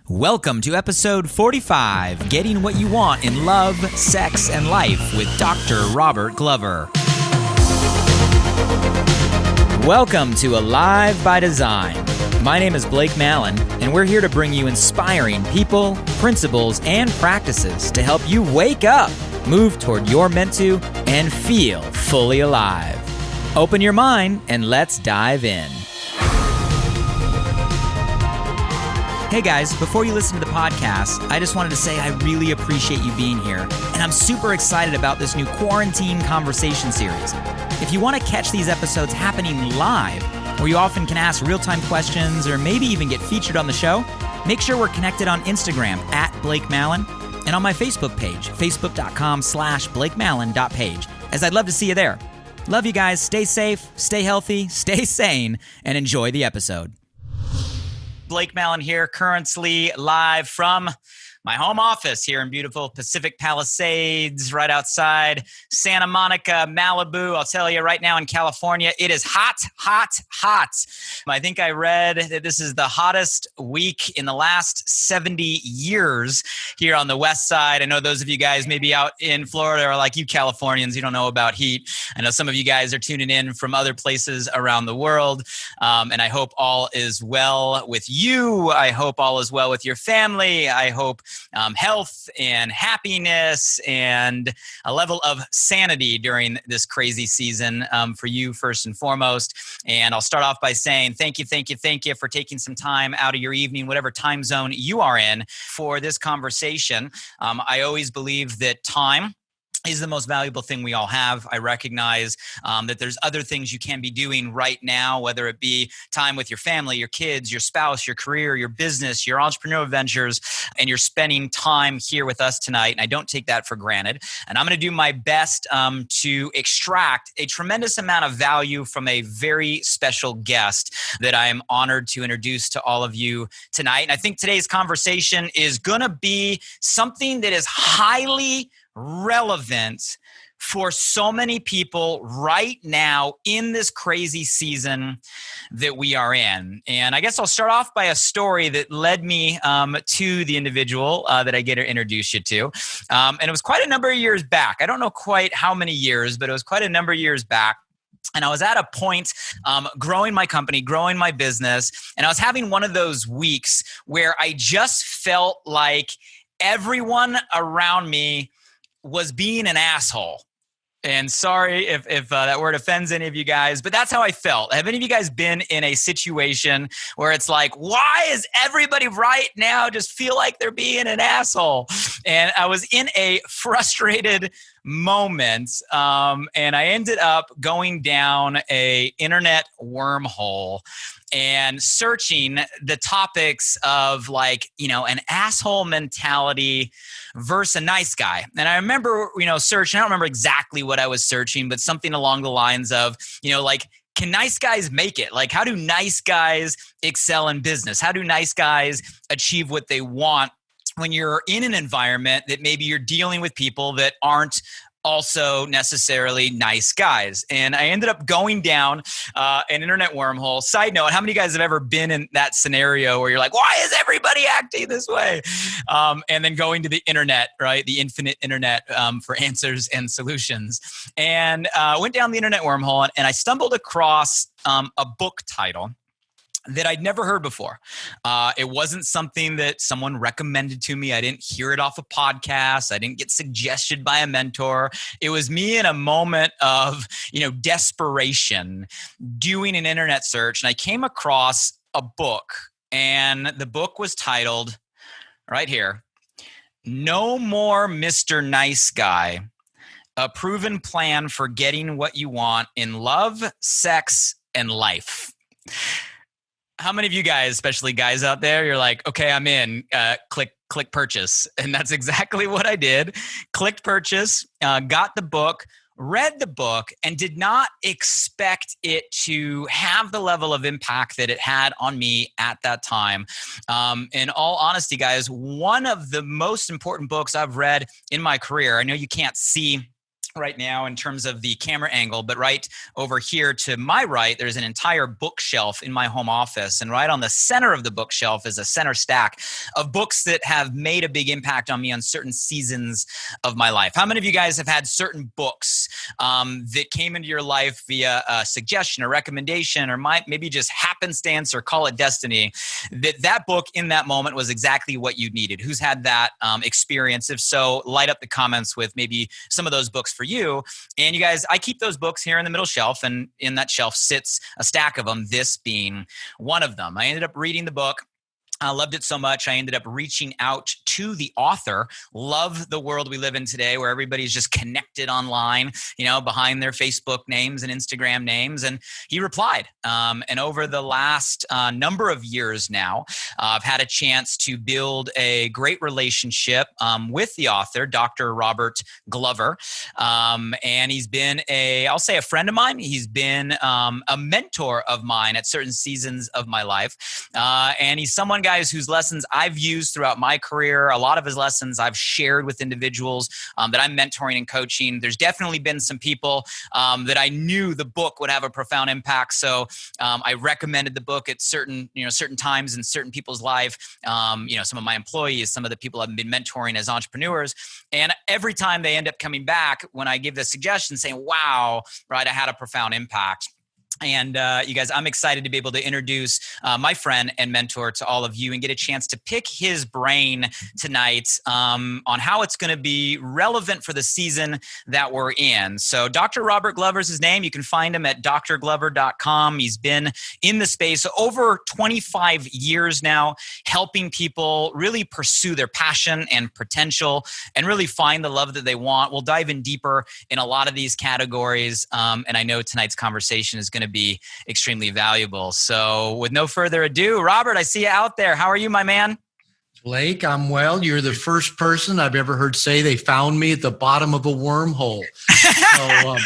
Welcome to episode 45, Getting What You Want in Love, Sex, and Life with Dr. Robert Glover. Welcome to Alive by Design. My name is Blake Mallon, and we're here to bring you inspiring people, principles, and practices to help you wake up, move toward your meant to, and feel fully alive. Open your mind and let's dive in. Hey guys, before you listen to the podcast, I just wanted to say I really appreciate you being here, and I'm super excited about this new quarantine conversation series. If you want to catch these episodes happening live, where you often can ask real-time questions or maybe even get featured on the show, make sure we're connected on Instagram at Blake Mallon and on my Facebook page, facebook.com/blakemallon.page, as I'd love to see you there. Love you guys. Stay safe, stay healthy, stay sane, and enjoy the episode. Blake Mallon here, currently live from my home office here in beautiful Pacific Palisades, right outside Santa Monica, Malibu. I'll tell you right now in California, it is hot, hot, hot. I think I read that this is the hottest week in the last 70 years here on the west side. I know those of you guys maybe out in Florida are like, you Californians, you don't know about heat. I know some of you guys are tuning in from other places around the world. And I hope all is well with you. I hope all is well with your family. I hope health and happiness and a level of sanity during this crazy season for you first and foremost. And I'll start off by saying thank you for taking some time out of your evening, whatever time zone you are in, for this conversation. I always believe that time is the most valuable thing we all have. I recognize that there's other things you can be doing right now, whether it be time with your family, your kids, your spouse, your career, your business, your entrepreneurial ventures, and you're spending time here with us tonight. And I don't take that for granted. And I'm going to do my best to extract a tremendous amount of value from a very special guest that I am honored to introduce to all of you tonight. And I think today's conversation is going to be something that is highly relevant for so many people right now in this crazy season that we are in. And I guess I'll start off by a story that led me to the individual that I get to introduce you to. And it was quite a number of years back. I don't know quite how many years, but it was quite a number of years back. And I was at a point growing my company, growing my business, and I was having one of those weeks where I just felt like everyone around me was being an asshole. And sorry if that word offends any of you guys, but that's how I felt. Have any of you guys been in a situation where it's like, why is everybody right now just feel like they're being an asshole? And I was in a frustrated moment, and I ended up going down a internet wormhole and searching the topics of, like, you know, an asshole mentality versus a nice guy. And I remember, searching, I don't remember exactly what I was searching, but something along the lines of, like, can nice guys make it? Like, how do nice guys excel in business? How do nice guys achieve what they want when you're in an environment that maybe you're dealing with people that aren't also necessarily nice guys? And I ended up going down an internet wormhole. Side note, how many of you guys have ever been in that scenario where you're like, why is everybody acting this way? And then going to the internet, right? The infinite internet for answers and solutions. And went down the internet wormhole, and I stumbled across a book title that I'd never heard before. It wasn't something that someone recommended to me. I didn't hear it off a podcast. I didn't get suggested by a mentor. It was me in a moment of, desperation, doing an internet search. And I came across a book, and the book was titled right here, No More Mr. Nice Guy, A Proven Plan for Getting What You Want in Love, Sex, and Life. How many of you guys, especially guys out there, you're like, okay, I'm in, click purchase. And that's exactly what I did. Clicked purchase, got the book, read the book, and did not expect it to have the level of impact that it had on me at that time. In all honesty, guys, one of the most important books I've read in my career. I know you can't see right now in terms of the camera angle, but right over here to my right, there's an entire bookshelf in my home office. And right on the center of the bookshelf is a center stack of books that have made a big impact on me on certain seasons of my life. How many of you guys have had certain books that came into your life via a suggestion or recommendation, or maybe just happenstance, or call it destiny, that book in that moment was exactly what you needed? Who's had that experience? If so, light up the comments with maybe some of those books for you. And you guys, I keep those books here in the middle shelf, and in that shelf sits a stack of them, this being one of them. I ended up reading the book. I loved it so much, I ended up reaching out to the author. Love the world we live in today, where everybody's just connected online, behind their Facebook names and Instagram names. And he replied. And over the last number of years now, I've had a chance to build a great relationship with the author, Dr. Robert Glover. And he's been I'll say a friend of mine. He's been a mentor of mine at certain seasons of my life. And he's someone, guys, whose lessons I've used throughout my career. A lot of his lessons I've shared with individuals that I'm mentoring and coaching. There's definitely been some people that I knew the book would have a profound impact. So I recommended the book at certain times in certain people's life. Some of my employees, some of the people I've been mentoring as entrepreneurs. And every time they end up coming back when I give the suggestion saying, wow, right, I had a profound impact. And you guys, I'm excited to be able to introduce my friend and mentor to all of you and get a chance to pick his brain tonight on how it's going to be relevant for the season that we're in. So Dr. Robert Glover is his name. You can find him at drglover.com. He's been in the space over 25 years now, helping people really pursue their passion and potential and really find the love that they want. We'll dive in deeper in a lot of these categories. And I know tonight's conversation is going to be extremely valuable. So with no further ado, Robert, I see you out there. How are you, my man? Blake, I'm well. You're the first person I've ever heard say they found me at the bottom of a wormhole. So,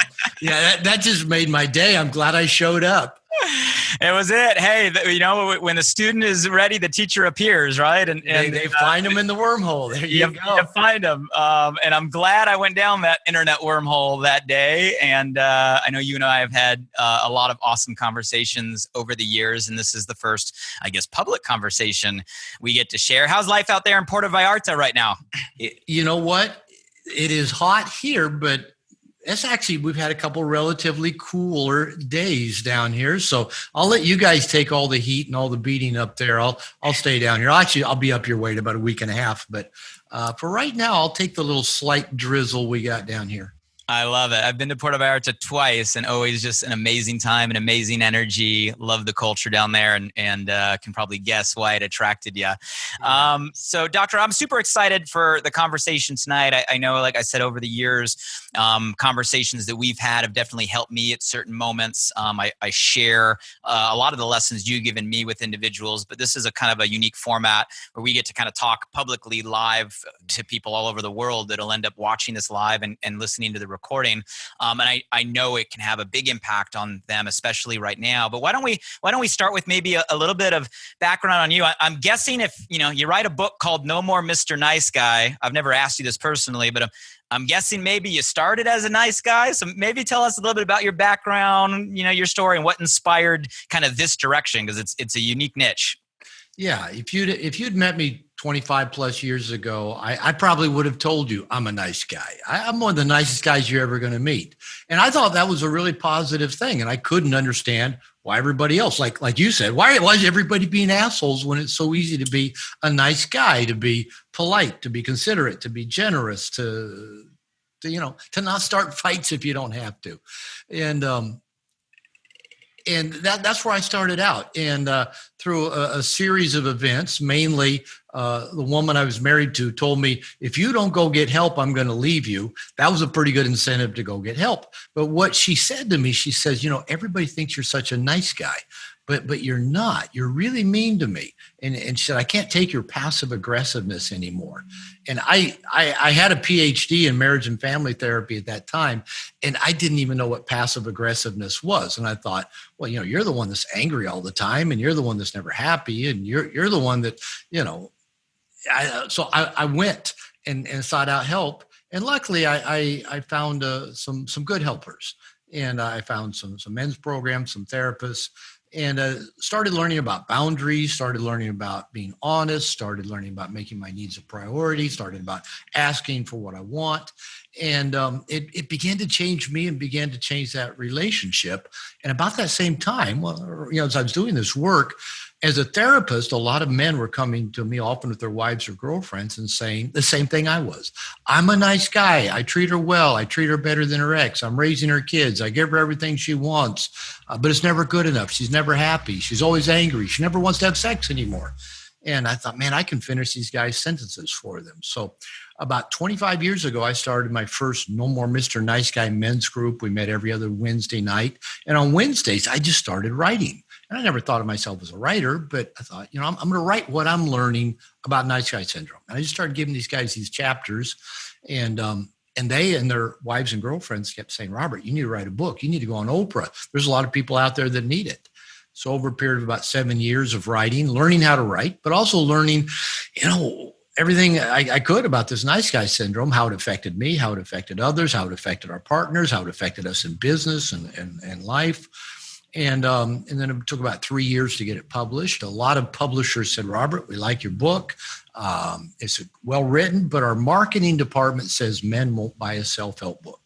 that just made my day. I'm glad I showed up. It was it. Hey, when the student is ready, the teacher appears, right? And they find them in the wormhole. There you go. You find them. And I'm glad I went down that internet wormhole that day. And I know you and I have had a lot of awesome conversations over the years. And this is the first, I guess, public conversation we get to share. How's life out there in Puerto Vallarta right now? You know what? It is hot here, but we've had a couple relatively cooler days down here. So I'll let you guys take all the heat and all the beating up there. I'll stay down here. I'll be up your way in about a week and a half. But for right now, I'll take the little slight drizzle we got down here. I love it. I've been to Puerto Vallarta twice, and always just an amazing time and amazing energy. Love the culture down there, and can probably guess why it attracted you. Yeah. So, Doctor, I'm super excited for the conversation tonight. I know, like I said, over the years, conversations that we've had have definitely helped me at certain moments. I share a lot of the lessons you've given me with individuals, but this is a kind of a unique format where we get to kind of talk publicly live to people all over the world that'll end up watching this live and listening to the recording. And I know it can have a big impact on them, especially right now. But why don't we start with maybe a little bit of background on you? I'm guessing if you write a book called No More Mr. Nice Guy. I've never asked you this personally, but I'm guessing maybe you started as a nice guy. So maybe tell us a little bit about your background, your story, and what inspired kind of this direction, because it's a unique niche. Yeah, if you'd met me 25 plus years ago, I probably would have told you I'm a nice guy. I'm one of the nicest guys you're ever going to meet. And I thought that was a really positive thing. And I couldn't understand why everybody else, like you said, why is everybody being assholes when it's so easy to be a nice guy, to be polite, to be considerate, to be generous, to not start fights if you don't have to. And that's where I started out. And through a series of events, mainly the woman I was married to told me, if you don't go get help, I'm going to leave you. That was a pretty good incentive to go get help. But what she said to me, she says, everybody thinks you're such a nice guy, but you're not. You're really mean to me. And she said, I can't take your passive aggressiveness anymore. And I had a PhD in marriage and family therapy at that time, and I didn't even know what passive aggressiveness was. And I thought, well, you're the one that's angry all the time, and you're the one that's never happy, and you're the one that, So I went and sought out help. And luckily, I found some good helpers, and I found some men's programs, some therapists, and started learning about boundaries, started learning about being honest, started learning about making my needs a priority, started about asking for what I want. And it began to change me and began to change that relationship. And about that same time, well, as I was doing this work, as a therapist, a lot of men were coming to me, often with their wives or girlfriends, and saying the same thing I was. I'm a nice guy. I treat her well. I treat her better than her ex. I'm raising her kids. I give her everything she wants, but it's never good enough. She's never happy. She's always angry. She never wants to have sex anymore. And I thought, man, I can finish these guys' sentences for them. So about 25 years ago, I started my first No More Mr. Nice Guy men's group. We met every other Wednesday night. And on Wednesdays, I just started writing. And I never thought of myself as a writer, but I thought, I'm going to write what I'm learning about nice guy syndrome. And I just started giving these guys these chapters, and they and their wives and girlfriends kept saying, Robert, you need to write a book. You need to go on Oprah. There's a lot of people out there that need it. So over a period of about 7 years of writing, learning how to write, but also learning, everything I could about this nice guy syndrome, how it affected me, how it affected others, how it affected our partners, how it affected us in business and life. And then it took about 3 years to get it published. A lot of publishers said, Robert, we like your book. It's well written, but our marketing department says men won't buy a self-help book.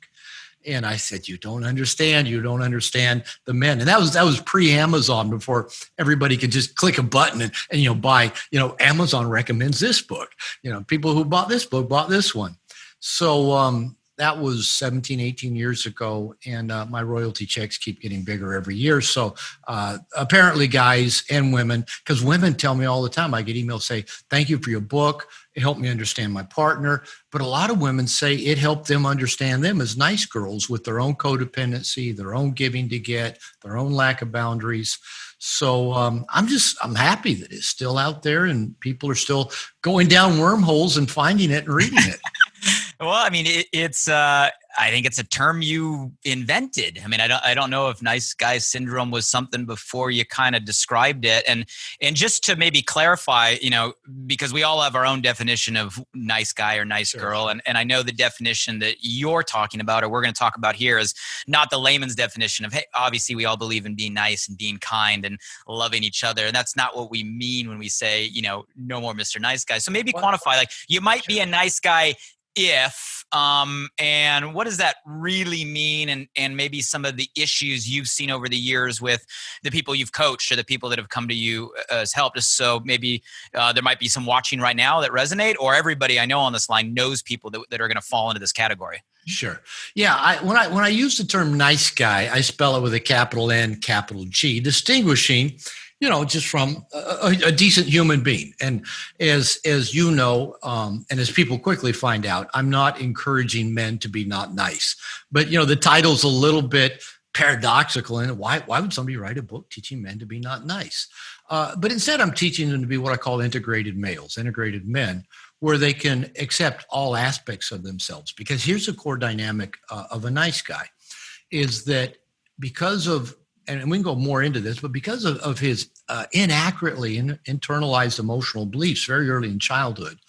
And I said, you don't understand the men. And that was pre-Amazon, before everybody could just click a button and buy, Amazon recommends this book. People who bought this book bought this one. So that was 17, 18 years ago. And my royalty checks keep getting bigger every year. So apparently guys and women, because women tell me all the time, I get emails say, thank you for your book. It helped me understand my partner. But a lot of women say it helped them understand them as nice girls with their own codependency, their own giving to get, their own lack of boundaries. So I'm happy that it's still out there and people are still going down wormholes and finding it and reading it. Well, I mean, it's I think it's a term you invented. I mean, I don't know if nice guy syndrome was something before you kind of described it. And just to maybe clarify, because we all have our own definition of nice guy or nice girl. And I know the definition that you're talking about, or we're going to talk about here, is not the layman's definition of, hey, obviously we all believe in being nice and being kind and loving each other. And that's not what we mean when we say, no more Mr. Nice Guy. So maybe quantify, like, you might be a nice guy and what does that really mean? And maybe some of the issues you've seen over the years with the people you've coached or the people that have come to you as help. Just so maybe there might be some watching right now that resonate, or everybody I know on this line knows people that are going to fall into this category. Sure. Yeah. When I use the term nice guy, I spell it with a capital N, capital G, distinguishing just from a decent human being. And as you know, and as people quickly find out, I'm not encouraging men to be not nice. But, the title's a little bit paradoxical. And why would somebody write a book teaching men to be not nice? But instead, I'm teaching them to be what I call integrated males, integrated men, where they can accept all aspects of themselves. Because here's the core dynamic of a nice guy, is that because of, and we can go more into this, but because of his inaccurately internalized emotional beliefs very early in childhood,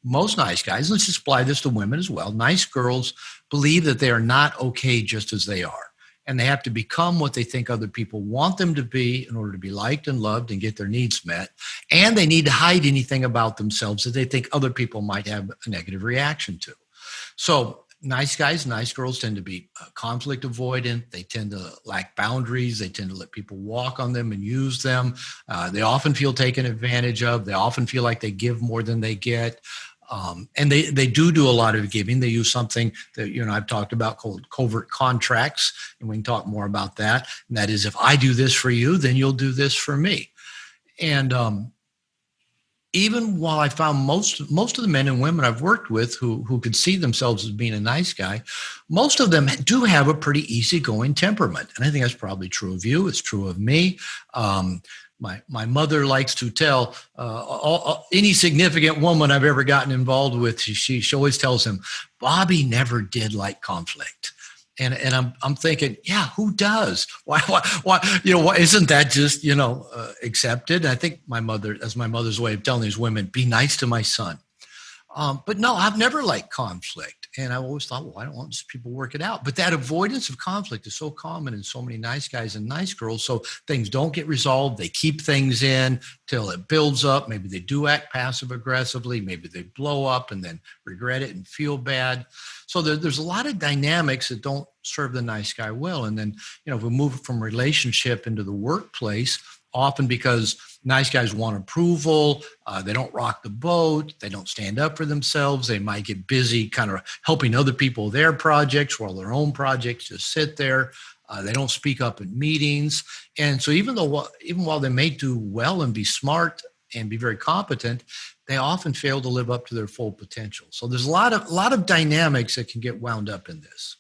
most nice guys, let's just apply this to women as well, nice girls believe that they are not okay just as they are. And they have to become what they think other people want them to be in order to be liked and loved and get their needs met. And they need to hide anything about themselves that they think other people might have a negative reaction to. So nice guys, nice girls tend to be conflict avoidant. They tend to lack boundaries. They tend to let people walk on them and use them. They often feel taken advantage of. They often feel like they give more than they get. And they do a lot of giving. They use something that, I've talked about called covert contracts. And we can talk more about that. And that is, if I do this for you, then you'll do this for me. And even while I found most of the men and women I've worked with who could see themselves as being a nice guy, most of them do have a pretty easygoing temperament. And I think that's probably true of you. It's true of me. My mother likes to tell any significant woman I've ever gotten involved with, she always tells him, Bobby never did like conflict. And I'm thinking, yeah, who does? Why? Isn't that just, accepted? I think my mother's way of telling these women, be nice to my son. But no, I've never liked conflict. And I always thought, well, I don't want just people work it out. But that avoidance of conflict is so common in so many nice guys and nice girls. So things don't get resolved. They keep things in till it builds up. Maybe they do act passive aggressively. Maybe they blow up and then regret it and feel bad. So there's a lot of dynamics that don't serve the nice guy well. And then, if we move from relationship into the workplace, often because nice guys want approval, they don't rock the boat, they don't stand up for themselves, they might get busy kind of helping other people with their projects while their own projects just sit there. They don't speak up at meetings. And so even while they may do well and be smart and be very competent, they often fail to live up to their full potential. So there's a lot of dynamics that can get wound up in this.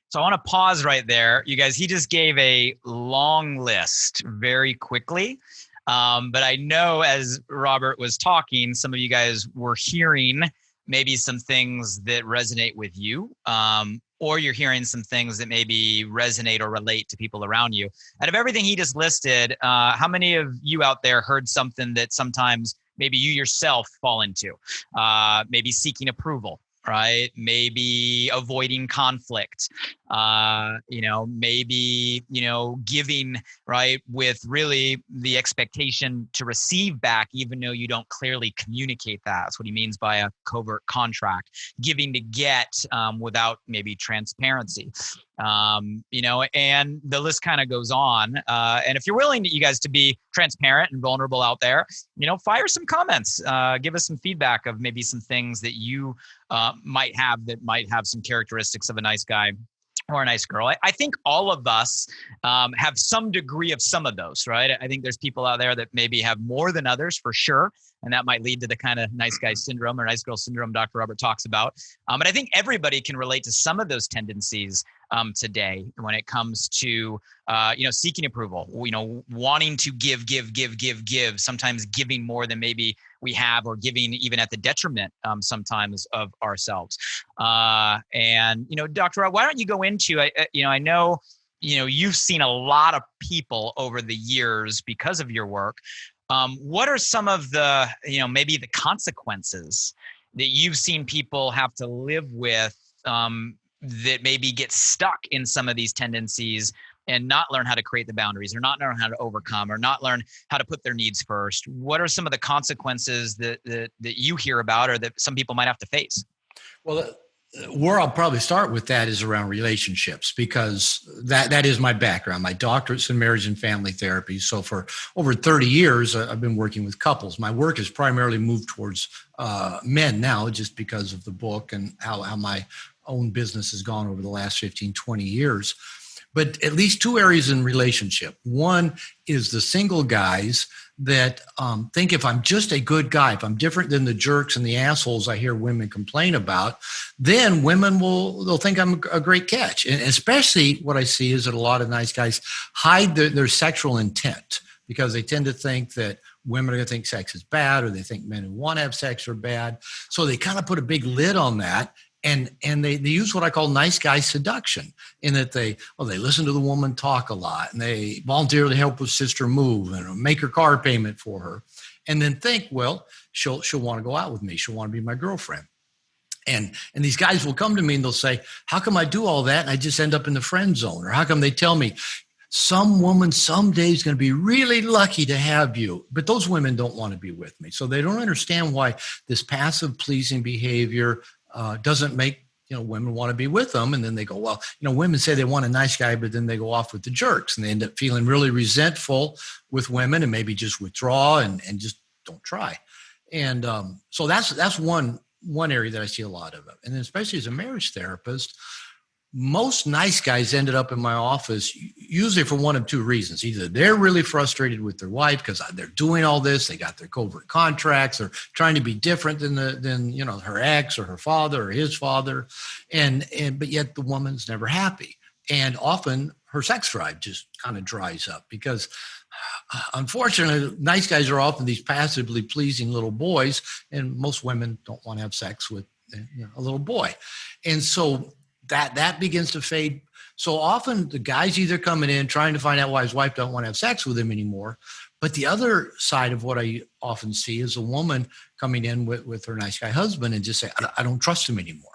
So I want to pause right there. You guys, he just gave a long list very quickly. But I know as Robert was talking, some of you guys were hearing maybe some things that resonate with you, or you're hearing some things that maybe resonate or relate to people around you. Out of everything he just listed, how many of you out there heard something that sometimes maybe you yourself fall into? Maybe seeking approval, right? Maybe avoiding conflict, maybe, giving, right? With really the expectation to receive back, even though you don't clearly communicate that. That's what he means by a covert contract. Giving to get without maybe transparency. And the list kind of goes on. And if you're willing, you guys, to be transparent and vulnerable out there, fire some comments, give us some feedback of maybe some things that you might have some characteristics of a nice guy or a nice girl. I think all of us have some degree of some of those, right? I think there's people out there that maybe have more than others for sure. And that might lead to the kind of nice guy syndrome or nice girl syndrome Dr. Robert talks about. But I think everybody can relate to some of those tendencies today when it comes to, seeking approval, wanting to give, sometimes giving more than maybe we have, or giving even at the detriment sometimes of ourselves. And Dr. Rob, why don't you go into, I know, you've seen a lot of people over the years because of your work. What are some of the, maybe the consequences that you've seen people have to live with that maybe get stuck in some of these tendencies and not learn how to create the boundaries, or not learn how to overcome, or not learn how to put their needs first? What are some of the consequences that you hear about, or that some people might have to face? Well, where I'll probably start with that is around relationships, because that is my background. My doctorate's in marriage and family therapy. So for over 30 years, I've been working with couples. My work has primarily moved towards men now, just because of the book and how my own business has gone over the last 15, 20 years. But at least two areas in relationship. One is the single guys that think if I'm just a good guy, if I'm different than the jerks and the assholes I hear women complain about, then they'll think I'm a great catch. And especially what I see is that a lot of nice guys hide their sexual intent, because they tend to think that women are going to think sex is bad, or they think men who want to have sex are bad. So they kind of put a big lid on that. And they use what I call nice guy seduction, in that they listen to the woman talk a lot, and they volunteer to help with sister move and make her car payment for her, and then think, well, she'll want to go out with me. She'll want to be my girlfriend. And these guys will come to me and they'll say, how come I do all that and I just end up in the friend zone? Or how come they tell me some woman someday is going to be really lucky to have you, but those women don't want to be with me. So they don't understand why this passive pleasing behavior doesn't make women want to be with them. And then they go, well, women say they want a nice guy, but then they go off with the jerks, and they end up feeling really resentful with women and maybe just withdraw and just don't try. And so that's one area that I see a lot of it. And then especially as a marriage therapist, most nice guys ended up in my office usually for one of two reasons. Either they're really frustrated with their wife because they're doing all this, they got their covert contracts, they're trying to be different than her ex or her father or his father, but yet the woman's never happy. And often her sex drive just kind of dries up, because unfortunately, nice guys are often these passively pleasing little boys, and most women don't want to have sex with a little boy. And so that begins to fade. So often the guy's either coming in trying to find out why his wife don't want to have sex with him anymore. But the other side of what I often see is a woman coming in with her nice guy husband and just say, I don't trust him anymore.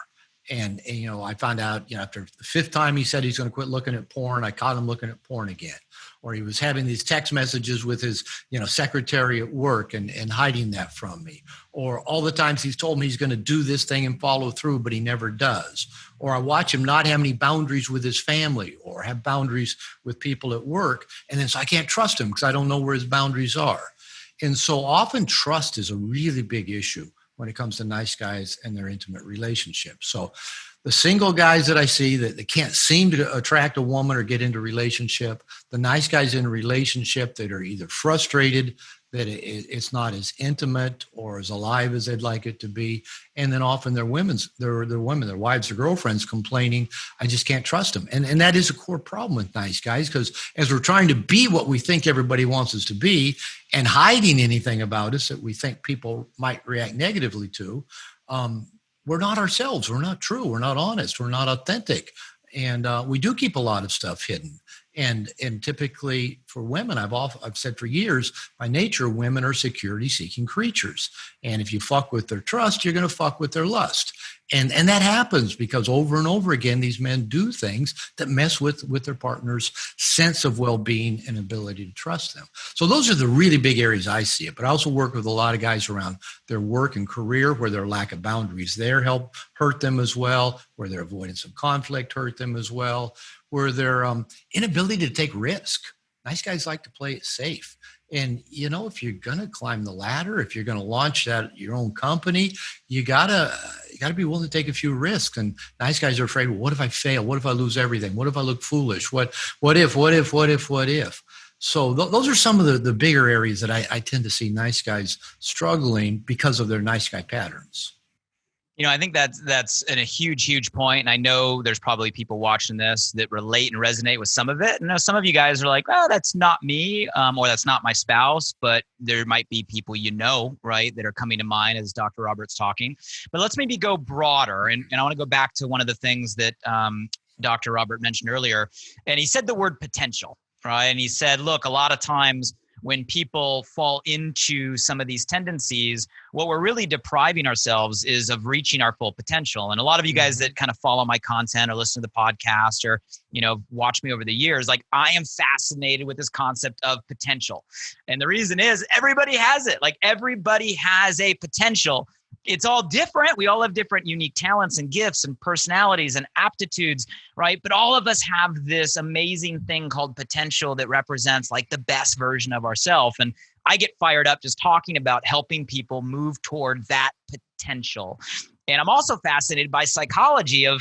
And I found out, after the fifth time he said he's going to quit looking at porn, I caught him looking at porn again. Or he was having these text messages with his, secretary at work and hiding that from me. Or all the times he's told me he's going to do this thing and follow through, but he never does. Or I watch him not have any boundaries with his family or have boundaries with people at work. And then so I can't trust him because I don't know where his boundaries are. And so often trust is a really big issue when it comes to nice guys and their intimate relationships. So the single guys that I see that they can't seem to attract a woman or get into a relationship, the nice guys in a relationship that are either frustrated that it's not as intimate or as alive as they'd like it to be. And then often their wives, their girlfriends complaining, I just can't trust them. And that is a core problem with nice guys, because as we're trying to be what we think everybody wants us to be and hiding anything about us that we think people might react negatively to, we're not ourselves. We're not true. We're not honest. We're not authentic. And we do keep a lot of stuff hidden. And typically for women, I've said for years, by nature, women are security-seeking creatures. And if you fuck with their trust, you're going to fuck with their lust. And that happens because over and over again, these men do things that mess with their partner's sense of well-being and ability to trust them. So those are the really big areas I see it. But I also work with a lot of guys around their work and career where their lack of boundaries there help hurt them as well, where their avoidance of conflict hurt them as well, where their inability to take risk. Nice guys like to play it safe. And, if you're going to climb the ladder, if you're going to launch your own company, you gotta be willing to take a few risks. And nice guys are afraid, well, what if I fail? What if I lose everything? What if I look foolish? What if? So those are some of the bigger areas that I tend to see nice guys struggling because of their nice guy patterns. I think that's a huge point. And I know there's probably people watching this that relate and resonate with some of it. And some of you guys are like, oh, that's not me, or that's not my spouse. But there might be people, right, that are coming to mind as Dr. Robert's talking. But let's maybe go broader. And I want to go back to one of the things that Dr. Robert mentioned earlier. And he said the word potential, right? And he said, look, a lot of times when people fall into some of these tendencies, what we're really depriving ourselves is of reaching our full potential. And a lot of you guys that kind of follow my content or listen to the podcast or, watch me over the years, like I am fascinated with this concept of potential. And the reason is everybody has it. Like everybody has a potential. It's all different. We all have different unique talents and gifts and personalities and aptitudes, right? But all of us have this amazing thing called potential that represents like the best version of ourselves. And I get fired up just talking about helping people move toward that potential. And I'm also fascinated by psychology of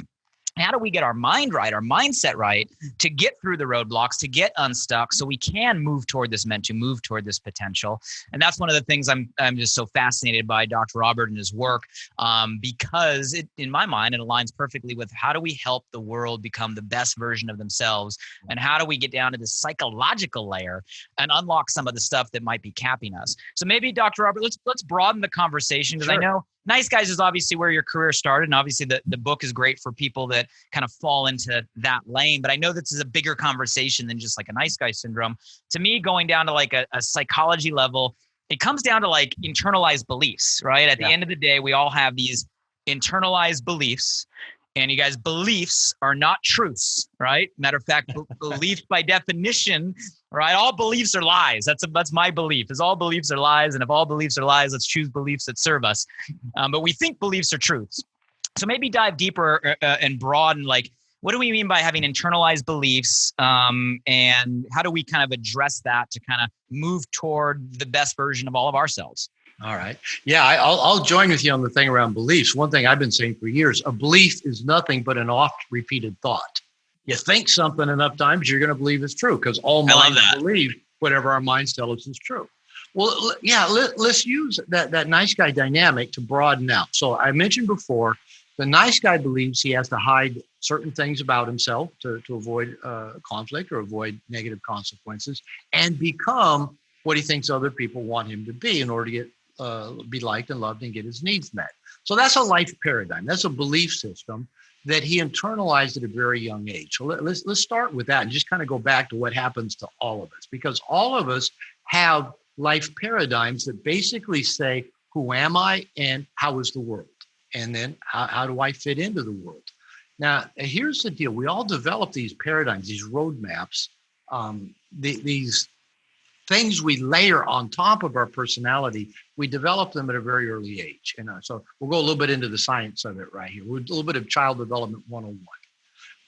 how do we get our mind right, our mindset right, to get through the roadblocks, to get unstuck so we can move toward this momentum, move toward this potential. And that's one of the things I'm just so fascinated by Dr. Robert and his work, because in my mind, it aligns perfectly with how do we help the world become the best version of themselves, and how do we get down to the psychological layer and unlock some of the stuff that might be capping us. So maybe, Dr. Robert, let's broaden the conversation, because I know Nice Guys is obviously where your career started. And obviously the book is great for people that kind of fall into that lane. But I know this is a bigger conversation than just like a nice guy syndrome. To me, going down to like a psychology level, it comes down to like internalized beliefs, right? At the end of the day, we all have these internalized beliefs. And you guys, beliefs are not truths, right? Matter of fact, beliefs by definition, right? All beliefs are lies. That's my belief, is all beliefs are lies. And if all beliefs are lies, let's choose beliefs that serve us. But we think beliefs are truths. So maybe dive deeper and broaden, like, what do we mean by having internalized beliefs? And how do we kind of address that to kind of move toward the best version of all of ourselves? All right. Yeah, I'll join with you on the thing around beliefs. One thing I've been saying for years, a belief is nothing but an oft repeated thought. You think something enough times, you're going to believe it's true, because all minds believe whatever our minds tell us is true. Well, yeah, let's use that nice guy dynamic to broaden out. So I mentioned before, the nice guy believes he has to hide certain things about himself to avoid conflict or avoid negative consequences, and become what he thinks other people want him to be in order to get be liked and loved and get his needs met. So that's a life paradigm. That's a belief system that he internalized at a very young age. So let's start with that and just kind of go back to what happens to all of us, because all of us have life paradigms that basically say, who am I and how is the world? And then how do I fit into the world? Now, here's the deal. We all develop these paradigms, these roadmaps, these things we layer on top of our personality. We develop them at a very early age. And so we'll go a little bit into the science of it right here. We're a little bit of child development 101.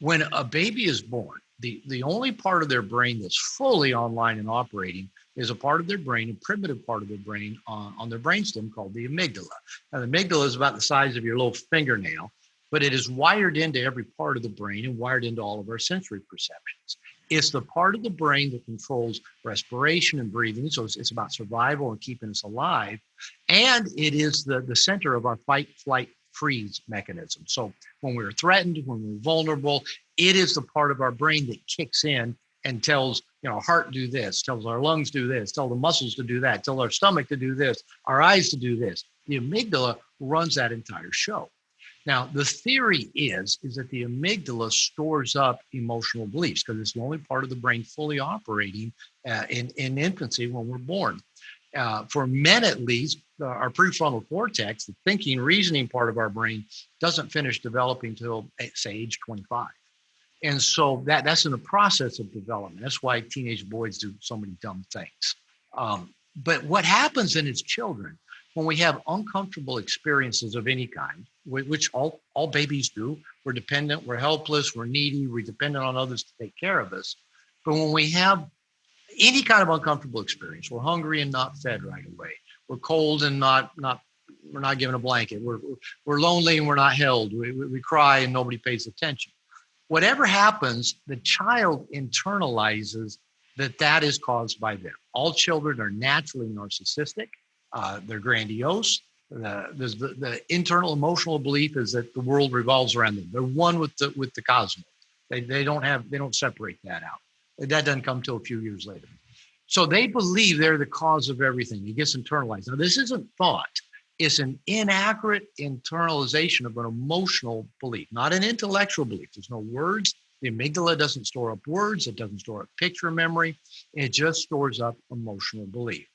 When a baby is born, the only part of their brain that's fully online and operating is a part of their brain, a primitive part of their brain on their brainstem called the amygdala. Now, the amygdala is about the size of your little fingernail, but it is wired into every part of the brain and wired into all of our sensory perceptions. It's the part of the brain that controls respiration and breathing. So it's about survival and keeping us alive. And it is the center of our fight, flight, freeze mechanism. So when we're threatened, when we're vulnerable, it is the part of our brain that kicks in and tells, our heart do this, tells our lungs do this, tell the muscles to do that, tell our stomach to do this, our eyes to do this. The amygdala runs that entire show. Now, the theory is that the amygdala stores up emotional beliefs because it's the only part of the brain fully operating in infancy when we're born. For men, at least, our prefrontal cortex, the thinking, reasoning part of our brain, doesn't finish developing till, say, age 25. And so that's in the process of development. That's why teenage boys do so many dumb things. But what happens in its children, when we have uncomfortable experiences of any kind, which all babies do, we're dependent, we're helpless, we're needy, we're dependent on others to take care of us. But when we have any kind of uncomfortable experience, we're hungry and not fed right away, we're cold and we're not given a blanket, we're lonely and we're not held, we cry and nobody pays attention. Whatever happens, the child internalizes that is caused by them. All children are naturally narcissistic. They're grandiose. The internal emotional belief is that the world revolves around them. They're one with the cosmos. They don't separate that out. That doesn't come till a few years later. So they believe they're the cause of everything. It gets internalized. Now, this isn't thought. It's an inaccurate internalization of an emotional belief, not an intellectual belief. There's no words. The amygdala doesn't store up words. It doesn't store up picture memory. It just stores up emotional belief.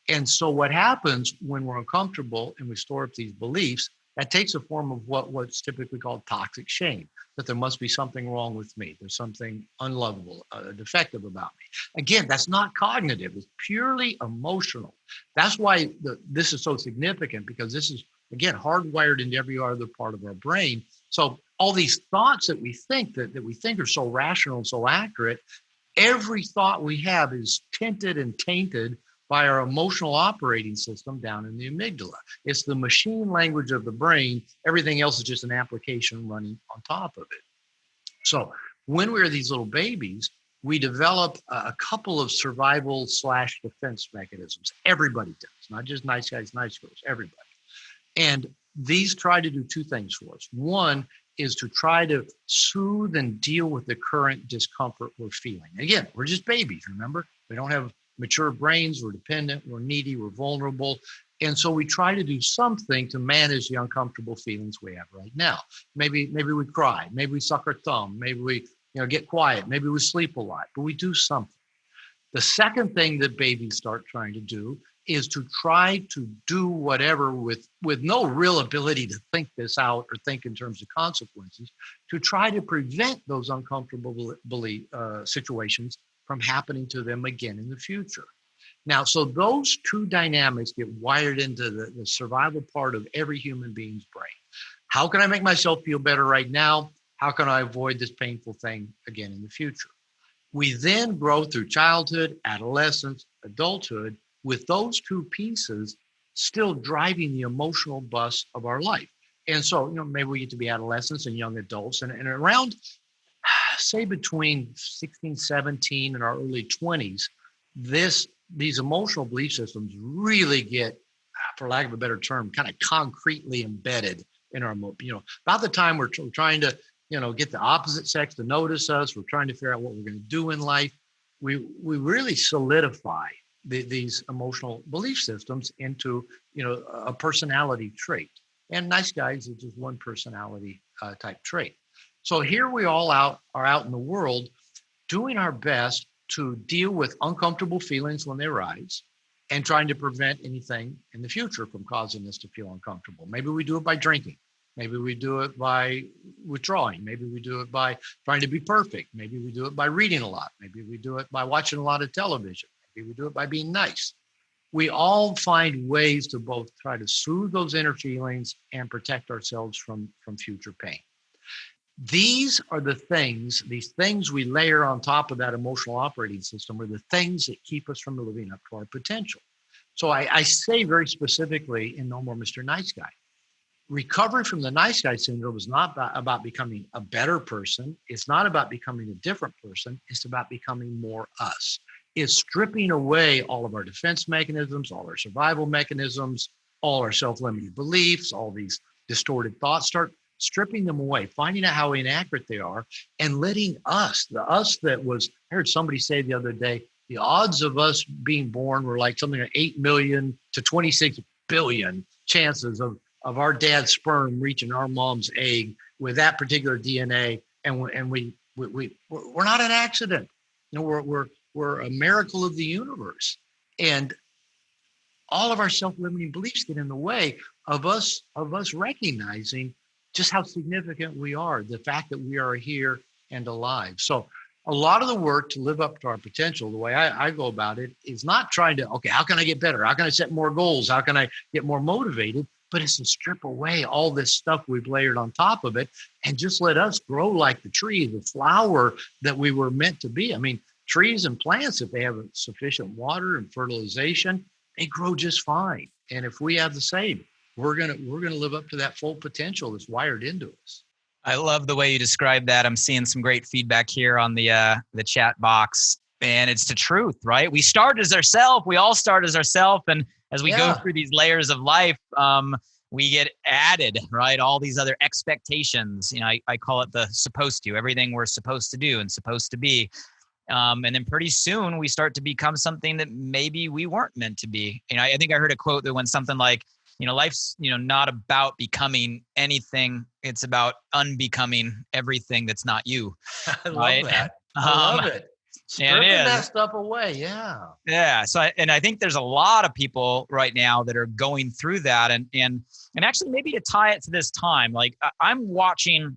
And so what happens when we're uncomfortable and we store up these beliefs, that takes a form of what's typically called toxic shame, that there must be something wrong with me. There's something unlovable, defective about me. Again, that's not cognitive. It's purely emotional. That's why this is so significant, because this is, again, hardwired into every other part of our brain. So all these thoughts that we think are so rational and so accurate, every thought we have is tinted and tainted by our emotional operating system down in the amygdala. It's the machine language of the brain. Everything else is just an application running on top of it. So when we're these little babies, we develop a couple of survival/defense mechanisms. Everybody does, not just nice guys, nice girls, everybody. And these try to do two things for us. One is to try to soothe and deal with the current discomfort we're feeling. Again, we're just babies, remember? We don't have mature brains, we're dependent, we're needy, we're vulnerable. And so we try to do something to manage the uncomfortable feelings we have right now. Maybe we cry, maybe we suck our thumb, maybe we get quiet, maybe we sleep a lot, but we do something. The second thing that babies start trying to do is to try to do whatever with no real ability to think this out or think in terms of consequences, to try to prevent those uncomfortable situations from happening to them again in the future. Now, so those two dynamics get wired into the survival part of every human being's brain. How can I make myself feel better right now? How can I avoid this painful thing again in the future? We then grow through childhood, adolescence, adulthood, with those two pieces still driving the emotional bus of our life. And so, maybe we get to be adolescents and young adults, and around, say, between 16, 17 and our early 20s, these emotional belief systems really get, for lack of a better term, kind of concretely embedded in our, about the time we're trying to, get the opposite sex to notice us, we're trying to figure out what we're going to do in life, we really solidify these emotional belief systems into, a personality trait. And nice guys is just one personality type trait. So here we all are out in the world doing our best to deal with uncomfortable feelings when they arise and trying to prevent anything in the future from causing us to feel uncomfortable. Maybe we do it by drinking. Maybe we do it by withdrawing. Maybe we do it by trying to be perfect. Maybe we do it by reading a lot. Maybe we do it by watching a lot of television. Maybe we do it by being nice. We all find ways to both try to soothe those inner feelings and protect ourselves from future pain. These are the things, these things we layer on top of that emotional operating system are the things that keep us from living up to our potential. So I say very specifically in No More Mr. Nice Guy, recovery from the nice guy syndrome is not about becoming a better person. It's not about becoming a different person. It's about becoming more us. It's stripping away all of our defense mechanisms, all our survival mechanisms, all our self-limiting beliefs, all these distorted thoughts, start stripping them away, finding out how inaccurate they are, and letting us, the us that was, I heard somebody say the other day, the odds of us being born were like something like 8 million to 26 billion chances of our dad's sperm reaching our mom's egg with that particular DNA. And we're not an accident. You know, we're a miracle of the universe. And all of our self-limiting beliefs get in the way of us recognizing just how significant we are, the fact that we are here and alive. So a lot of the work to live up to our potential, the way I go about it, is not trying to, okay, how can I get better? How can I set more goals? How can I get more motivated? But it's to strip away all this stuff we've layered on top of it and just let us grow like the tree, the flower that we were meant to be. I mean, trees and plants, if they have sufficient water and fertilization, they grow just fine. And if we have the same, we're gonna live up to that full potential that's wired into us. I love the way you describe that. I'm seeing some great feedback here on the chat box, and it's the truth, right? We start as ourselves. We all start as ourselves, and as we go through these layers of life, we get added, right? All these other expectations. You know, I call it the supposed to, everything we're supposed to do and supposed to be. And then pretty soon we start to become something that maybe we weren't meant to be. You know, I think I heard a quote that went something like, you know, life's, you know, not about becoming anything. It's about unbecoming everything that's not you. I love that. I love it. Stripping that stuff away. Yeah. Yeah. So, I think there's a lot of people right now that are going through that. And actually maybe to tie it to this time, like I'm watching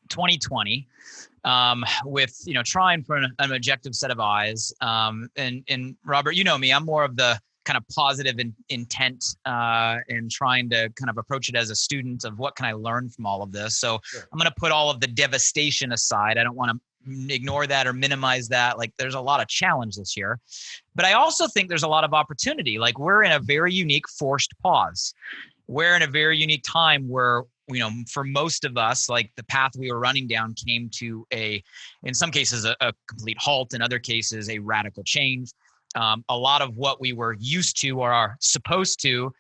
2020 with, you know, trying for an objective set of eyes. And Robert, you know me, I'm more of the kind of positive intent and trying to kind of approach it as a student of what can I learn from all of this. So sure. I'm going to put all of the devastation aside. I don't want to ignore that or minimize that. Like there's a lot of challenge this year, but I also think there's a lot of opportunity. Like we're in a very unique forced pause. We're in a very unique time where, you know, for most of us, like the path we were running down came to in some cases, a complete halt. In other cases, a radical change. A lot of what we were used to or are supposed to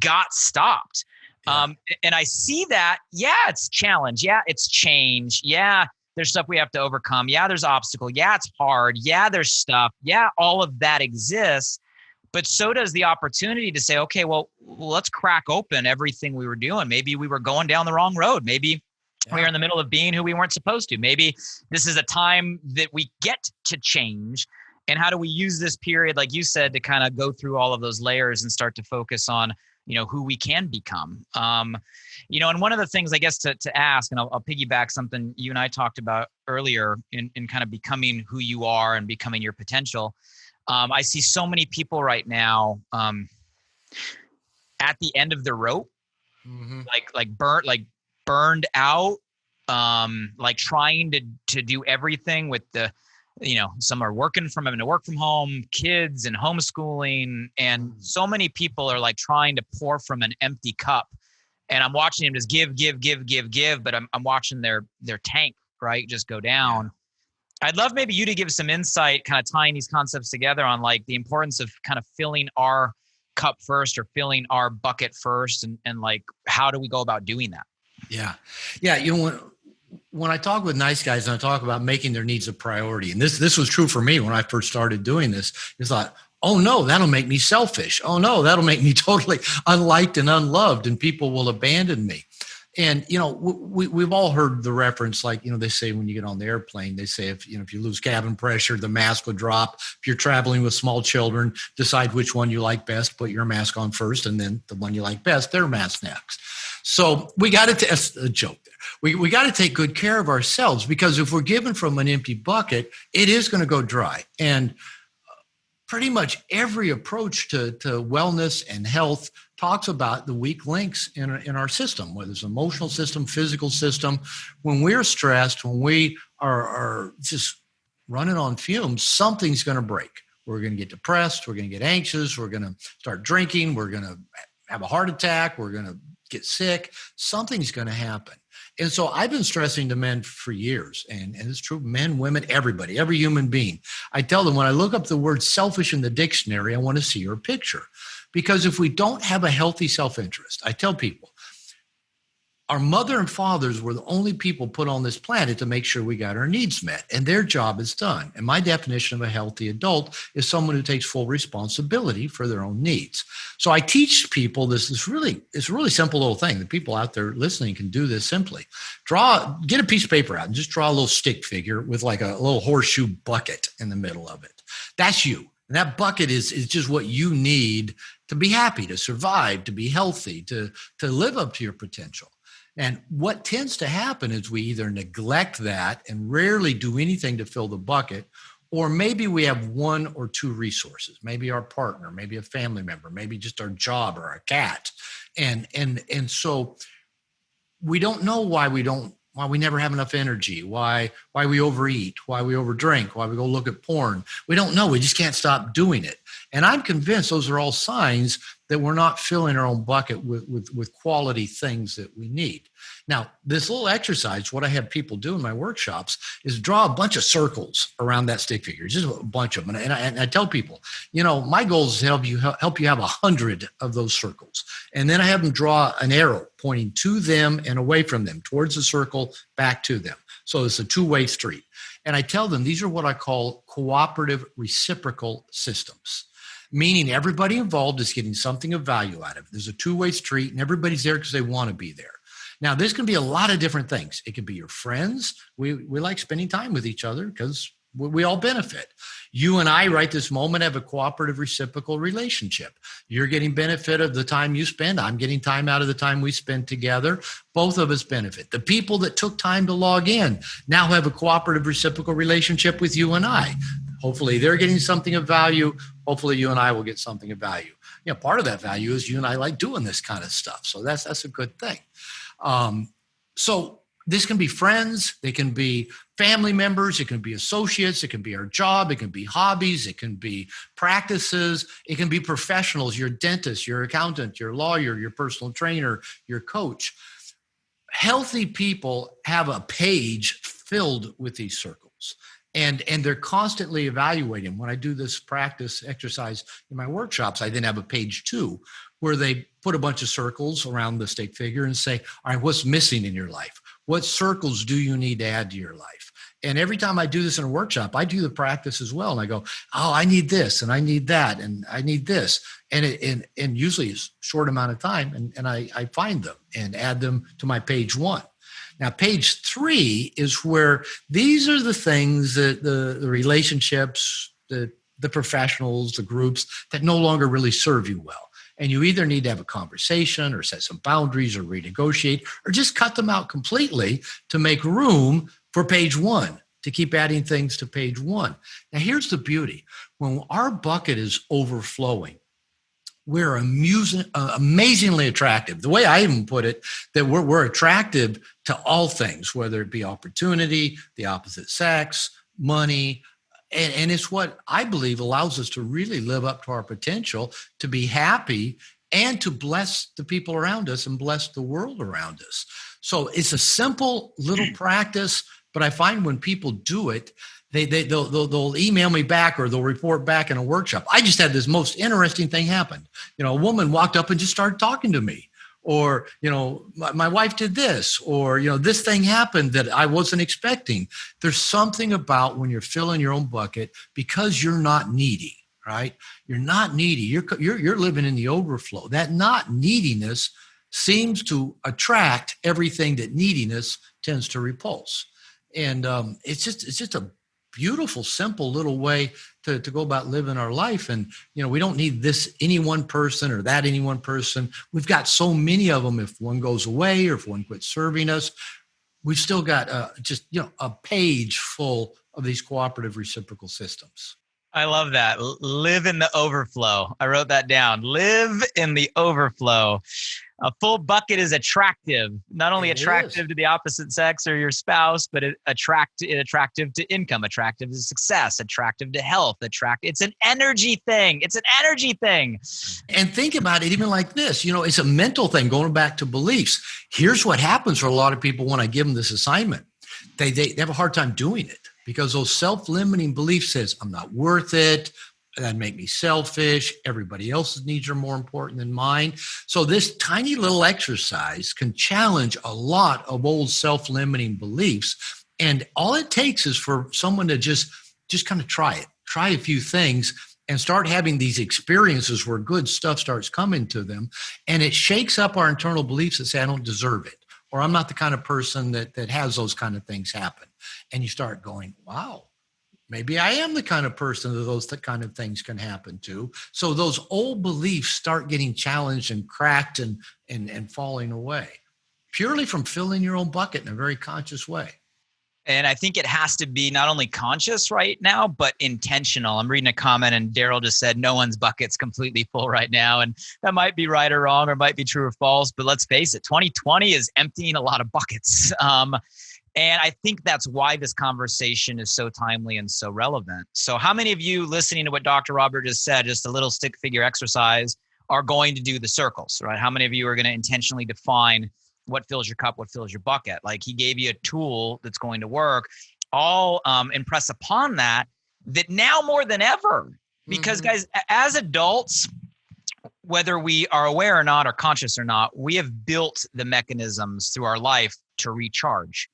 got stopped. Yeah. And I see that, yeah, it's challenge. Yeah, it's change. Yeah, there's stuff we have to overcome. Yeah, there's obstacle. Yeah, it's hard. Yeah, there's stuff. Yeah, all of that exists. But so does the opportunity to say, okay, well, let's crack open everything we were doing. Maybe we were going down the wrong road. Maybe we were in the middle of being who we weren't supposed to. Maybe this is a time that we get to change. And how do we use this period, like you said, to kind of go through all of those layers and start to focus on, you know, who we can become? You know, and one of the things I guess to ask, and I'll piggyback something you and I talked about earlier in kind of becoming who you are and becoming your potential. I see so many people right now at the end of the rope, burned out, like trying to do everything with the, you know, some are working from having to work from home, kids and homeschooling. And so many people are like trying to pour from an empty cup. And I'm watching them just give, but I'm watching their tank, right, just go down. Yeah. I'd love maybe you to give some insight, kind of tying these concepts together on like the importance of kind of filling our cup first or filling our bucket first. And like, how do we go about doing that? Yeah. Yeah. You know, when I talk with nice guys and I talk about making their needs a priority, and this was true for me when I first started doing this, is thought, oh no, that'll make me selfish. Oh no, that'll make me totally unliked and unloved and people will abandon me. And, we've all heard the reference, like, they say when you get on the airplane, they say, if you lose cabin pressure, the mask will drop. If you're traveling with small children, decide which one you like best, put your mask on first, and then the one you like best, their mask next. So we got to test a joke there. We got to take good care of ourselves, because if we're given from an empty bucket, it is going to go dry. And pretty much every approach to wellness and health talks about the weak links in our system, whether it's emotional system, physical system. When we're stressed, when we are just running on fumes, something's going to break. We're going to get depressed. We're going to get anxious. We're going to start drinking. We're going to have a heart attack. We're going to get sick. Something's going to happen. And so I've been stressing to men for years, and it's true, men, women, everybody, every human being. I tell them, when I look up the word selfish in the dictionary, I want to see your picture. Because if we don't have a healthy self-interest, I tell people, our mother and fathers were the only people put on this planet to make sure we got our needs met, and their job is done. And my definition of a healthy adult is someone who takes full responsibility for their own needs. So I teach people it's a really simple little thing. The people out there listening can do this simply. Get a piece of paper out and just draw a little stick figure with like a little horseshoe bucket in the middle of it. That's you. And that bucket is just what you need to be happy, to survive, to be healthy, to live up to your potential. And what tends to happen is we either neglect that and rarely do anything to fill the bucket, or maybe we have one or two resources, maybe our partner, maybe a family member, maybe just our job or our cat. And so we don't know why we never have enough energy, why we overeat, why we overdrink, why we go look at porn. We don't know. We just can't stop doing it. And I'm convinced those are all signs that we're not filling our own bucket with quality things that we need. Now, this little exercise, what I have people do in my workshops is draw a bunch of circles around that stick figure, just a bunch of them. And I tell people, my goal is to help you have 100 of those circles. And then I have them draw an arrow pointing to them and away from them, towards the circle, back to them. So it's a two-way street. And I tell them these are what I call cooperative reciprocal systems, meaning everybody involved is getting something of value out of it. There's a two-way street, and everybody's there because they want to be there. Now, this can be a lot of different things. It could be your friends. We like spending time with each other because we all benefit. You and I, right this moment, have a cooperative reciprocal relationship. You're getting benefit of the time you spend. I'm getting time out of the time we spend together. Both of us benefit. The people that took time to log in now have a cooperative reciprocal relationship with you and I. Hopefully they're getting something of value. Hopefully you and I will get something of value. Part of that value is you and I like doing this kind of stuff. So that's a good thing. So this can be friends, they can be family members, it can be associates, it can be our job, it can be hobbies, it can be practices, it can be professionals, your dentist, your accountant, your lawyer, your personal trainer, your coach. Healthy people have a page filled with these circles. And they're constantly evaluating. When I do this practice exercise in my workshops, I then have a page 2 where they put a bunch of circles around the stick figure and say, all right, what's missing in your life? What circles do you need to add to your life? And every time I do this in a workshop, I do the practice as well. And I go, oh, I need this, and I need that, and I need this. And usually it's a short amount of time, and I find them and add them to my page 1. Now, page 3 is where these are the things that the relationships, the professionals, the groups that no longer really serve you well. And you either need to have a conversation or set some boundaries or renegotiate or just cut them out completely to make room for page 1, to keep adding things to page 1. Now, here's the beauty. When our bucket is overflowing, we're amazingly attractive. The way I even put it, that we're attractive to all things, whether it be opportunity, the opposite sex, money, and it's what I believe allows us to really live up to our potential, to be happy, and to bless the people around us and bless the world around us. So it's a simple little practice, but I find when people do it, they'll email me back or they'll report back in a workshop. I just had this most interesting thing happen. A woman walked up and just started talking to me. Or, my wife did this, or, this thing happened that I wasn't expecting. There's something about when you're filling your own bucket because you're not needy, right? You're not needy. You're living in the overflow. That not neediness seems to attract everything that neediness tends to repulse. And it's just a beautiful, simple little way to go about living our life. And, we don't need this any one person or that any one person. We've got so many of them. If one goes away or if one quits serving us, we've still got a page full of these cooperative reciprocal systems. I love that. Live in the overflow. I wrote that down. Live in the overflow. A full bucket is attractive, not only attractive to the opposite sex or your spouse, but attractive to income, attractive to success, attractive to health, it's an energy thing. It's an energy thing. And think about it even like this, it's a mental thing, going back to beliefs. Here's what happens for a lot of people when I give them this assignment. They have a hard time doing it because those self-limiting beliefs says, I'm not worth it. That'd make me selfish. Everybody else's needs are more important than mine. So this tiny little exercise can challenge a lot of old self-limiting beliefs. And all it takes is for someone to just kind of try a few things and start having these experiences where good stuff starts coming to them. And it shakes up our internal beliefs that say, I don't deserve it, or I'm not the kind of person that has those kind of things happen. And you start going, wow, maybe I am the kind of person that those kind of things can happen to. So those old beliefs start getting challenged and cracked and falling away purely from filling your own bucket in a very conscious way. And I think it has to be not only conscious right now, but intentional. I'm reading a comment and Daryl just said, no one's bucket's completely full right now. And that might be right or wrong, or might be true or false, but let's face it, 2020 is emptying a lot of buckets. And I think that's why this conversation is so timely and so relevant. So how many of you listening to what Dr. Robert just said, just a little stick figure exercise, are going to do the circles, right? How many of you are going to intentionally define what fills your cup, what fills your bucket? Like he gave you a tool that's going to work. I'll impress upon that now more than ever, because guys, as adults, whether we are aware or not, or conscious or not, we have built the mechanisms through our life to recharge.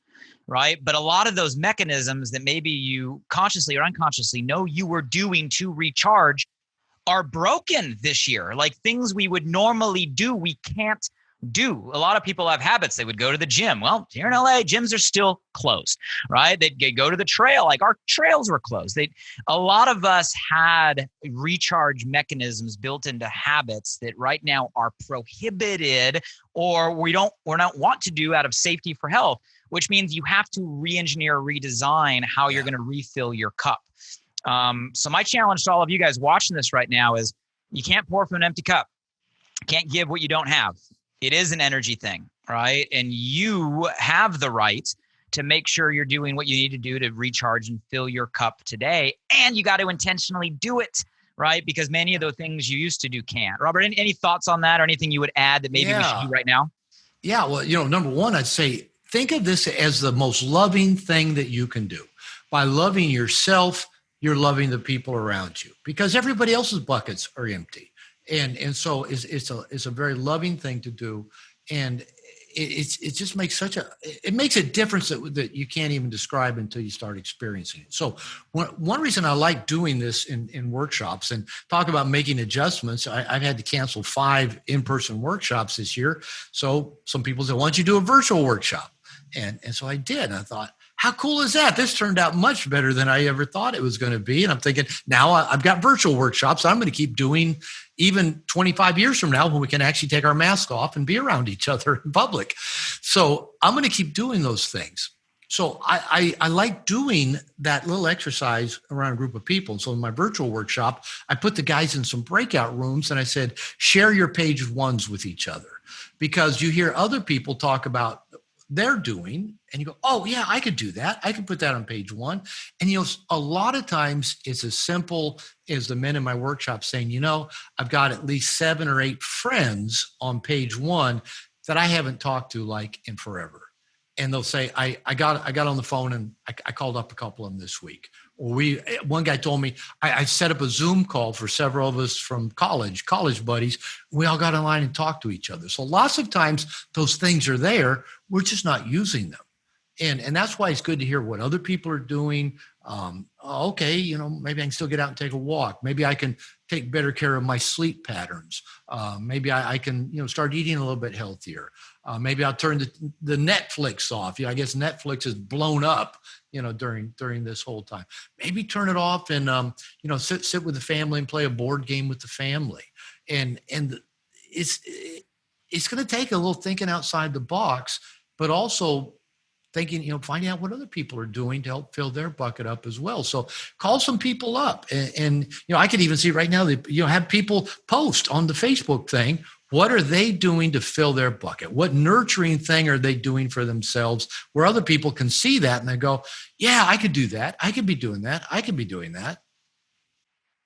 Right. But a lot of those mechanisms that maybe you consciously or unconsciously know you were doing to recharge are broken this year. Like things we would normally do, we can't do. A lot of people have habits. They would go to the gym. Well, here in LA, gyms are still closed, right? They'd go to the trail. Like our trails were closed. A lot of us had recharge mechanisms built into habits that right now are prohibited, or we don't want to do out of safety for health, which means you have to re-engineer, redesign how you're going to refill your cup. So my challenge to all of you guys watching this right now is you can't pour from an empty cup. You can't give what you don't have. It is an energy thing, right? And you have the right to make sure you're doing what you need to do to recharge and fill your cup today. And you got to intentionally do it, right? Because many of the things you used to do can't. Robert, any thoughts on that, or anything you would add that maybe we should do right now? Yeah, well, number one, I'd say, think of this as the most loving thing that you can do. By loving yourself, you're loving the people around you, because everybody else's buckets are empty. And so it's a very loving thing to do. And it just makes it makes a difference that you can't even describe until you start experiencing it. So one reason I like doing this in workshops, and talk about making adjustments, I've had to cancel 5 in-person workshops this year. So some people said, why don't you do a virtual workshop? And so I did. And I thought, how cool is that? This turned out much better than I ever thought it was going to be. And I'm thinking, now I've got virtual workshops I'm going to keep doing even 25 years from now, when we can actually take our mask off and be around each other in public. So I'm going to keep doing those things. So I like doing that little exercise around a group of people. So in my virtual workshop, I put the guys in some breakout rooms and I said, share your page ones with each other, because you hear other people talk about they're doing, and you go, oh yeah, I could do that. I can put that on page 1. And a lot of times it's as simple as the men in my workshop saying, I've got at least 7 or 8 friends on page 1 that I haven't talked to like in forever. And they'll say, I got on the phone and I called up a couple of them this week. Or one guy told me, I set up a Zoom call for several of us from college buddies. We all got online and talked to each other. So lots of times those things are there. We're just not using them. And that's why it's good to hear what other people are doing. okay, maybe I can still get out and take a walk. Maybe I can take better care of my sleep patterns. Maybe I can, start eating a little bit healthier. Maybe I'll turn the Netflix off. I guess Netflix is blown up, during this whole time. Maybe turn it off and, sit with the family and play a board game with the family. And it's going to take a little thinking outside the box, but also thinking, finding out what other people are doing to help fill their bucket up as well. So call some people up and I could even see right now that, have people post on the Facebook thing. What are they doing to fill their bucket? What nurturing thing are they doing for themselves where other people can see that and they go, yeah, I could do that. I could be doing that. I could be doing that.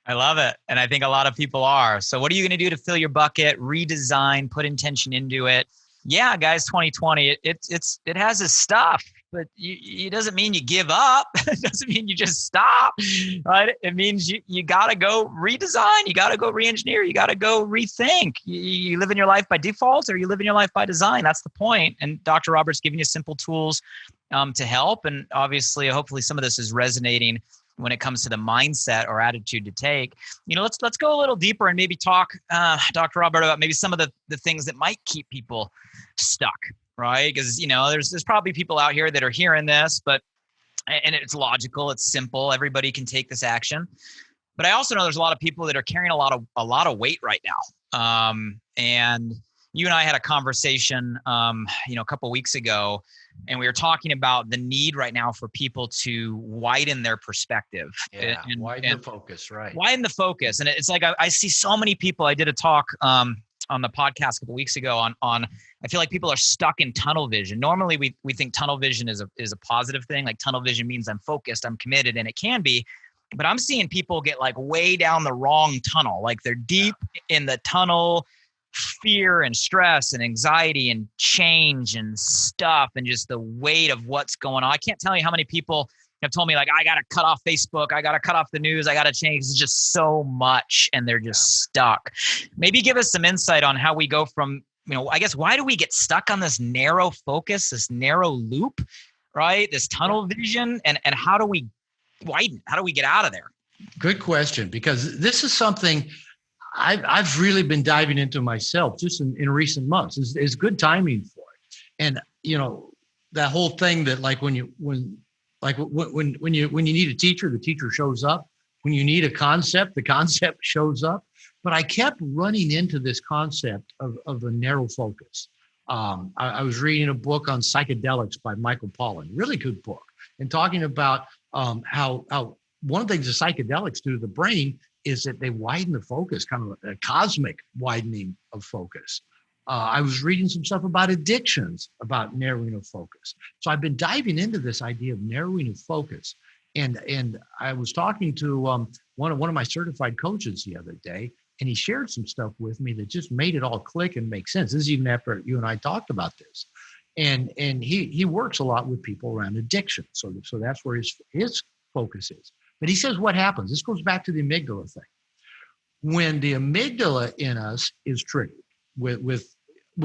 I love it. And I think a lot of people are. So what are you going to do to fill your bucket, redesign, put intention into it? Yeah, guys, 2020, it has its stuff, but it doesn't mean you give up. It doesn't mean you just stop, right? It means you got to go redesign. You got to go re-engineer. You got to go rethink. You live in your life by default or you live in your life by design. That's the point. And Dr. Robert's giving you simple tools to help. And obviously, hopefully some of this is resonating when it comes to the mindset or attitude to take. Let's go a little deeper and maybe talk, Dr. Robert, about maybe some of the things that might keep people stuck, right? Because, there's probably people out here that are hearing this, and it's logical, it's simple, everybody can take this action. But I also know there's a lot of people that are carrying a lot of weight right now. And you and I had a conversation, a couple of weeks ago, and we were talking about the need right now for people to widen their perspective. Yeah, widen the focus, right? Widen the focus. And it's like I see so many people. I did a talk on the podcast a couple of weeks ago on I feel like people are stuck in tunnel vision. Normally we think tunnel vision is a positive thing. Like tunnel vision means I'm focused, I'm committed, and it can be. But I'm seeing people get like way down the wrong tunnel. Like they're deep in the tunnel, fear and stress and anxiety and change and stuff and just the weight of what's going on. I can't tell you how many people have told me like, I got to cut off Facebook. I got to cut off the news. I got to change. It's just so much and they're just stuck. Maybe give us some insight on how we go from, I guess, why do we get stuck on this narrow focus, this narrow loop, right? This tunnel vision and how do we widen? How do we get out of there? Good question, because this is something I've really been diving into myself just in recent months. It's good timing for it. And, that whole thing that like when you need a teacher, the teacher shows up. When you need a concept, the concept shows up. But I kept running into this concept of a narrow focus. I was reading a book on psychedelics by Michael Pollan, really good book, and talking about how one of the things the psychedelics do to the brain is that they widen the focus, kind of a cosmic widening of focus. I was reading some stuff about addictions, about narrowing of focus. So I've been diving into this idea of narrowing of focus. And I was talking to one of my certified coaches the other day, and he shared some stuff with me that just made it all click and make sense. This is even after you and I talked about this. And he works a lot with people around addiction. So that's where his focus is. But he says what happens, this goes back to the amygdala thing. When the amygdala in us is triggered with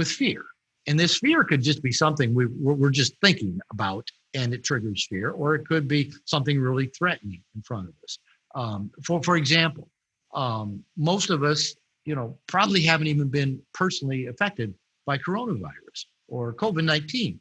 fear, and this fear could just be something we're just thinking about and it triggers fear, or it could be something really threatening in front of us. For example, most of us, probably haven't even been personally affected by coronavirus or COVID-19.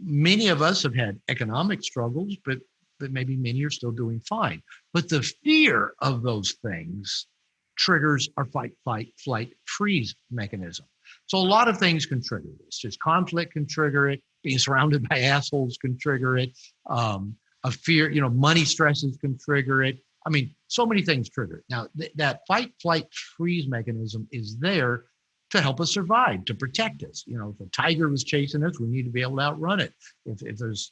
Many of us have had economic struggles, but maybe many are still doing fine. But the fear of those things triggers our fight, flight, freeze mechanism. So a lot of things can trigger this. Just conflict can trigger it. Being surrounded by assholes can trigger it. A fear, money stresses can trigger it. I mean, so many things trigger it. Now, that fight, flight, freeze mechanism is there to help us survive, to protect us. If a tiger was chasing us, we need to be able to outrun it. If there's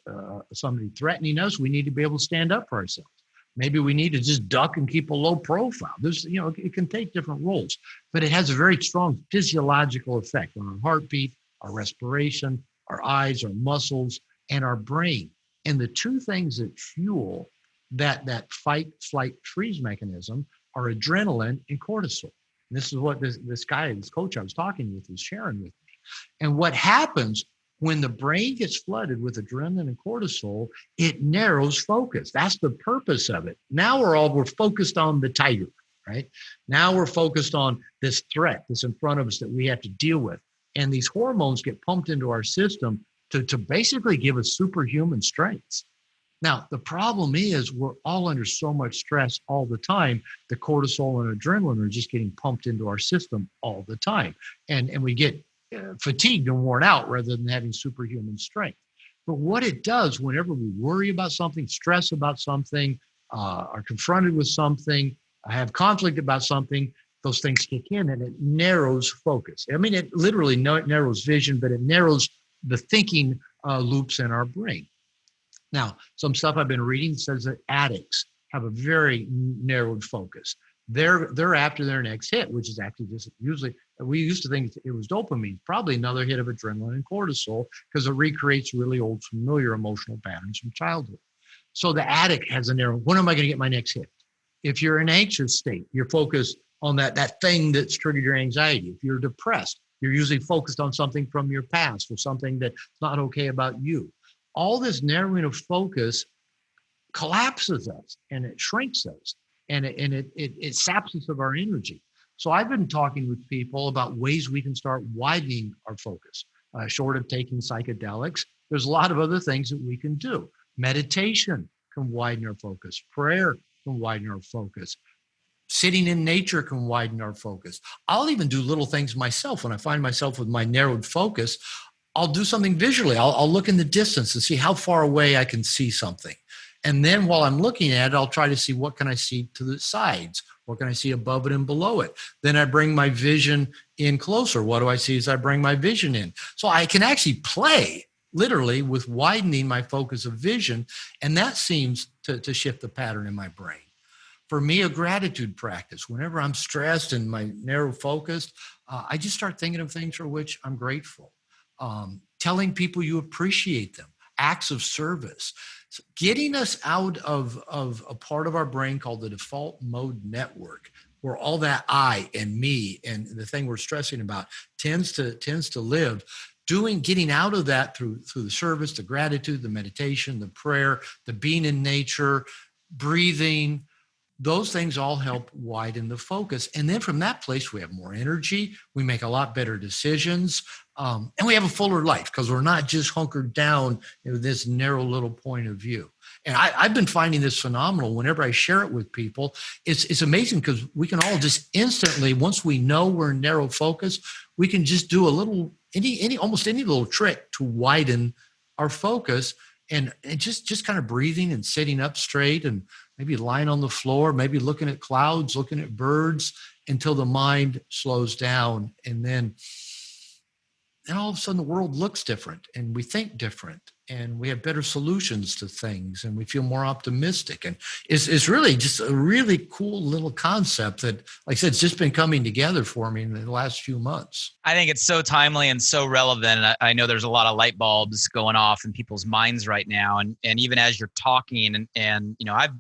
somebody threatening us, we need to be able to stand up for ourselves. Maybe we need to just duck and keep a low profile. It can take different roles, but it has a very strong physiological effect on our heartbeat, our respiration, our eyes, our muscles, and our brain. And the two things that fuel that fight, flight, freeze mechanism are adrenaline and cortisol. And this is what this coach I was talking with was sharing with me. And what happens When the brain gets flooded with adrenaline and cortisol, it narrows focus. That's the purpose of it. Now we're focused on the tiger, right? Now we're focused on this threat that's in front of us that we have to deal with. And these hormones get pumped into our system to basically give us superhuman strengths. Now, the problem is we're all under so much stress all the time. The cortisol and adrenaline are just getting pumped into our system all the time. And we get fatigued and worn out rather than having superhuman strength. But what it does whenever we worry about something, stress about something, are confronted with something, have conflict about something, those things kick in and it narrows focus. I mean, it literally narrows vision, but it narrows the thinking loops in our brain. Now, some stuff I've been reading says that addicts have a very narrowed focus. They're after their next hit, which is actually just usually, we used to think it was dopamine, probably another hit of adrenaline and cortisol, because it recreates really old familiar emotional patterns from childhood. So the addict has a narrow, when am I going to get my next hit? If you're in an anxious state, you're focused on that thing that's triggered your anxiety. If you're depressed, you're usually focused on something from your past or something that's not okay about you. All this narrowing of focus collapses us and it shrinks us and it saps us of our energy. So I've been talking with people about ways we can start widening our focus. Short of taking psychedelics, there's a lot of other things that we can do. Meditation can widen our focus. Prayer can widen our focus. Sitting in nature can widen our focus. I'll even do little things myself. When I find myself with my narrowed focus, I'll do something visually. I'll look in the distance and see how far away I can see something. And then while I'm looking at it, I'll try to see what can I see to the sides? What can I see above it and below it? Then I bring my vision in closer. What do I see as I bring my vision in? So I can actually play literally with widening my focus of vision. And that seems to shift the pattern in my brain. For me, a gratitude practice. Whenever I'm stressed and my narrow focus, I just start thinking of things for which I'm grateful. Telling people you appreciate them, acts of service, so getting us out of a part of our brain called the default mode network, where all that I and me and the thing we're stressing about tends to live. Getting out of that through the service, the gratitude, the meditation, the prayer, the being in nature, breathing. Those things all help widen the focus. And then from that place, we have more energy. We make a lot better decisions. And we have a fuller life because we're not just hunkered down in this narrow little point of view. And I've been finding this phenomenal whenever I share it with people. It's amazing because we can all just instantly, once we know we're in narrow focus, we can just do a little, almost any little trick to widen our focus. And just kind of breathing and sitting up straight and maybe lying on the floor, maybe looking at clouds, looking at birds until the mind slows down. And then all of a sudden the world looks different and we think different and we have better solutions to things and we feel more optimistic. And it's really just a really cool little concept that, like I said, it's just been coming together for me in the last few months. I think it's so timely and so relevant. And I know there's a lot of light bulbs going off in people's minds right now. And even as you're talking and I've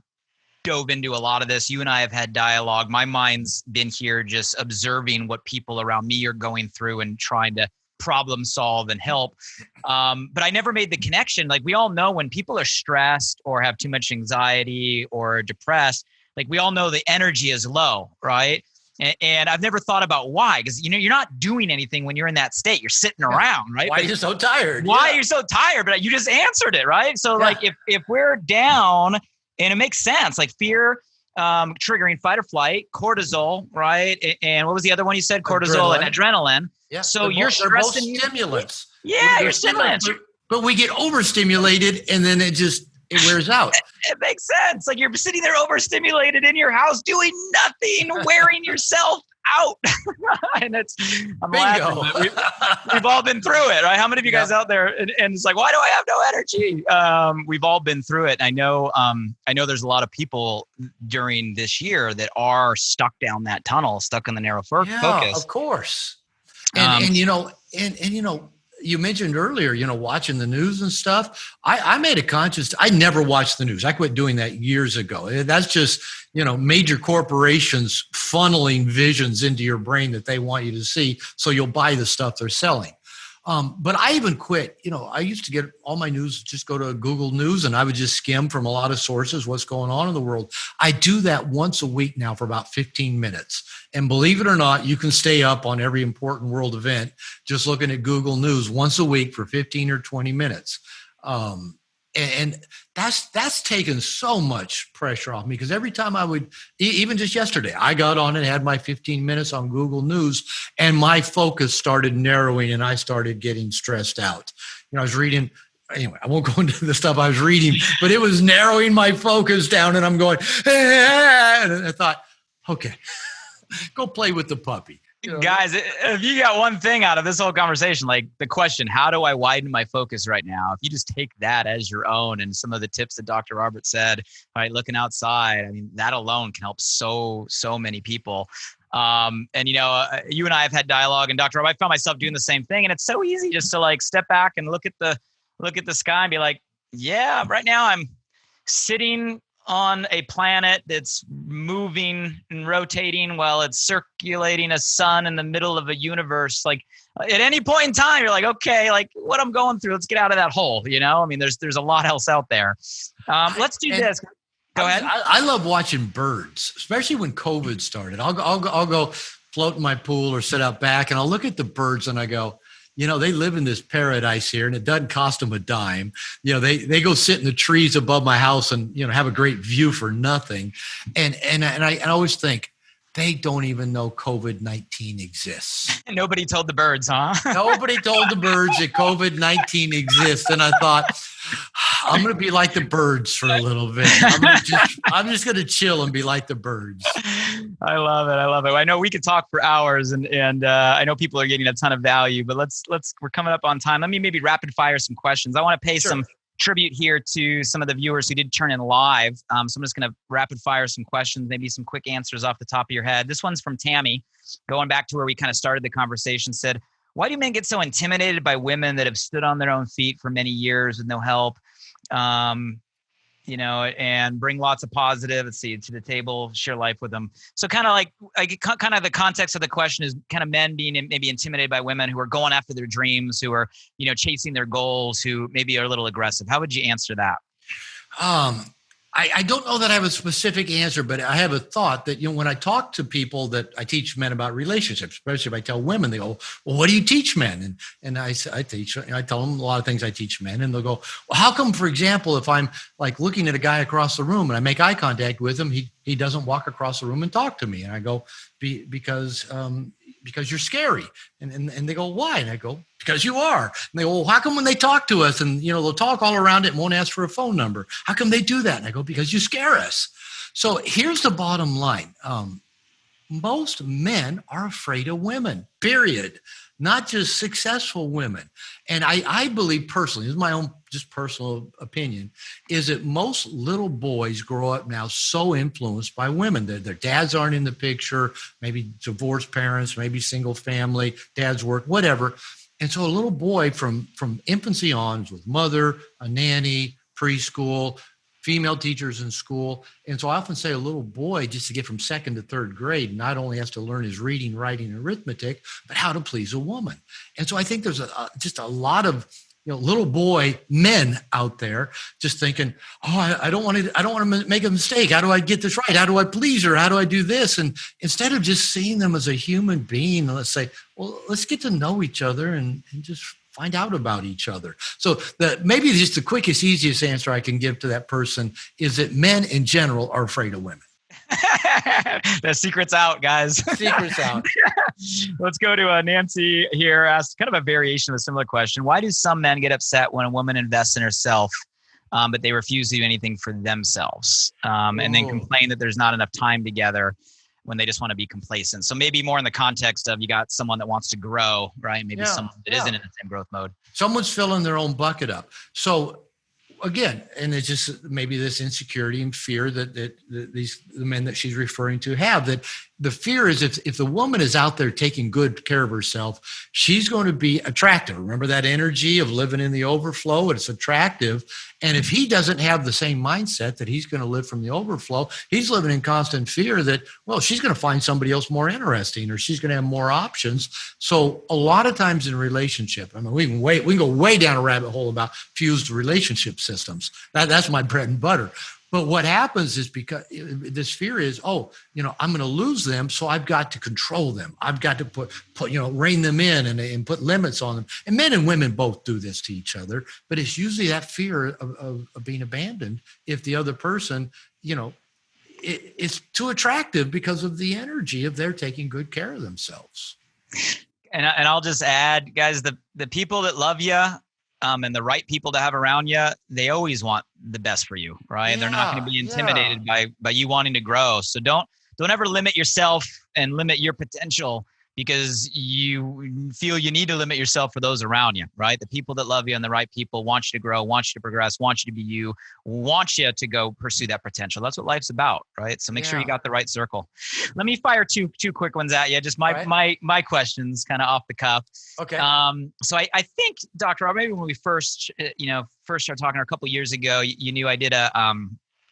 dove into a lot of this. You and I have had dialogue. My mind's been here just observing what people around me are going through and trying to problem solve and help. But I never made the connection. Like we all know when people are stressed or have too much anxiety or depressed, like we all know the energy is low, right? And I've never thought about why, because you're not doing anything when you're in that state. You're sitting around, right? Why are you so tired? Why are you so tired? But you just answered it, right? So like if we're down, and it makes sense, like fear, triggering fight or flight, cortisol, right? And what was the other one you said? Cortisol and adrenaline. Yeah. So you're stressing. They're both stimulants. Yeah, you're stimulants. But we get overstimulated and then it wears out. It makes sense. Like you're sitting there overstimulated in your house doing nothing, wearing yourself out. And I'm laughing. We've all been through it, right? How many of you guys out there? And it's like, why do I have no energy? We've all been through it. I know there's a lot of people during this year that are stuck down that tunnel, stuck in the narrow focus. Of course. And you mentioned earlier, watching the news and stuff. I made a conscious, I never watched the news. I quit doing that years ago. That's just, major corporations funneling visions into your brain that they want you to see. So you'll buy the stuff they're selling. But I even quit. I used to get all my news, just go to Google News, and I would just skim from a lot of sources what's going on in the world. I do that once a week now for about 15 minutes. And believe it or not, you can stay up on every important world event just looking at Google News once a week for 15 or 20 minutes. And that's taken so much pressure off me, because every time I would, even just yesterday, I got on and had my 15 minutes on Google News, and my focus started narrowing and I started getting stressed out. I was reading, anyway, I won't go into the stuff I was reading, but it was narrowing my focus down, and I'm going, and I thought, okay, go play with the puppy. Guys, if you got one thing out of this whole conversation, like the question, how do I widen my focus right now? If you just take that as your own, and some of the tips that Dr. Robert said, right, looking outside, I mean, that alone can help so many people. And you and I have had dialogue, and Dr. Robert, I found myself doing the same thing. And it's so easy just to like step back and look at the sky and be like, yeah, right now I'm sitting on a planet that's moving and rotating while it's circulating a sun in the middle of a universe. Like at any point in time, you're like, okay, like what I'm going through, let's get out of that hole. I mean, there's a lot else out there. Let's do this. Go ahead. I love watching birds, especially when COVID started. I'll go float in my pool or sit out back, and I'll look at the birds and I go, they live in this paradise here, and it doesn't cost them a dime. They go sit in the trees above my house and, have a great view for nothing. And I always think, they don't even know COVID-19 exists. Nobody told the birds, huh? Nobody told the birds that COVID-19 exists. And I thought, I'm going to be like the birds for a little bit. I'm just going to chill and be like the birds. I love it. I know we could talk for hours, and I know people are getting a ton of value, but we're coming up on time. Let me maybe rapid fire some questions. I want to pay some tribute here to some of the viewers who did turn in live. So I'm just going to rapid fire some questions, maybe some quick answers off the top of your head. This one's from Tammy, going back to where we kind of started the conversation, said, why do men get so intimidated by women that have stood on their own feet for many years with no help? And bring lots of positive, to the table, share life with them. So kind of the context of the question is kind of men being maybe intimidated by women who are going after their dreams, who are, chasing their goals, who maybe are a little aggressive. How would you answer that? I don't know that I have a specific answer, but I have a thought that, when I talk to people that I teach men about relationships, especially if I tell women, they go, well, what do you teach men? And I tell them a lot of things I teach men, and they'll go, well, how come, for example, if I'm like looking at a guy across the room and I make eye contact with him, he doesn't walk across the room and talk to me? And I go, because you're scary. And they go, why? And I go, because you are. And they go, well, how come when they talk to us and, they'll talk all around it and won't ask for a phone number? How come they do that? And I go, because you scare us. So here's the bottom line. Most men are afraid of women, period. Not just successful women. And I believe personally, this is my own just personal opinion, is that most little boys grow up now so influenced by women. Their dads aren't in the picture, maybe divorced parents, maybe single family, dad's work, whatever. And so a little boy from infancy on is with mother, a nanny, preschool, female teachers in school. And so I often say a little boy, just to get from second to third grade, not only has to learn his reading, writing, and arithmetic, but how to please a woman. And so I think there's just a lot of little boy men out there just thinking, oh, I don't want to make a mistake. How do I get this right? How do I please her? How do I do this? And instead of just seeing them as a human being, let's say, well, let's get to know each other and just find out about each other. So maybe just the quickest, easiest answer I can give to that person is that men in general are afraid of women. The secret's out, guys. Secret's out. Let's go to Nancy here. Asked kind of a variation of a similar question. Why do some men get upset when a woman invests in herself, but they refuse to do anything for themselves, and then complain that there's not enough time together when they just want to be complacent? So maybe more in the context of you got someone that wants to grow, right? Maybe someone that isn't in the same growth mode. Someone's filling their own bucket up. So again, and it's just maybe this insecurity and fear that the men that she's referring to have, that the fear is if the woman is out there taking good care of herself, she's going to be attractive. Remember that energy of living in the overflow? It's attractive. And if he doesn't have the same mindset that he's going to live from the overflow, he's living in constant fear that, well, she's going to find somebody else more interesting, or she's going to have more options. So a lot of times in relationship, I mean, we can go way down a rabbit hole about fused relationship systems. That's my bread and butter. But what happens is, because this fear is, I'm going to lose them, so I've got to control them. I've got to put rein them in and put limits on them. And men and women both do this to each other, but it's usually that fear of being abandoned if the other person, it's too attractive because of the energy of their taking good care of themselves. And I'll just add, guys, the people that love you, and the right people to have around you, they always want the best for you, right? They're not going to be intimidated by you wanting to grow. So don't ever limit yourself and limit your potential because you feel you need to limit yourself for those around you, right? The people that love you and the right people want you to grow, want you to progress, want you to be you, want you to go pursue that potential. That's what life's about, right? So make sure you got the right circle. Let me fire two quick ones at you. Just my questions kind of off the cuff. Okay. So I think, Dr. Rob, maybe when we first started talking a couple of years ago, you knew I did I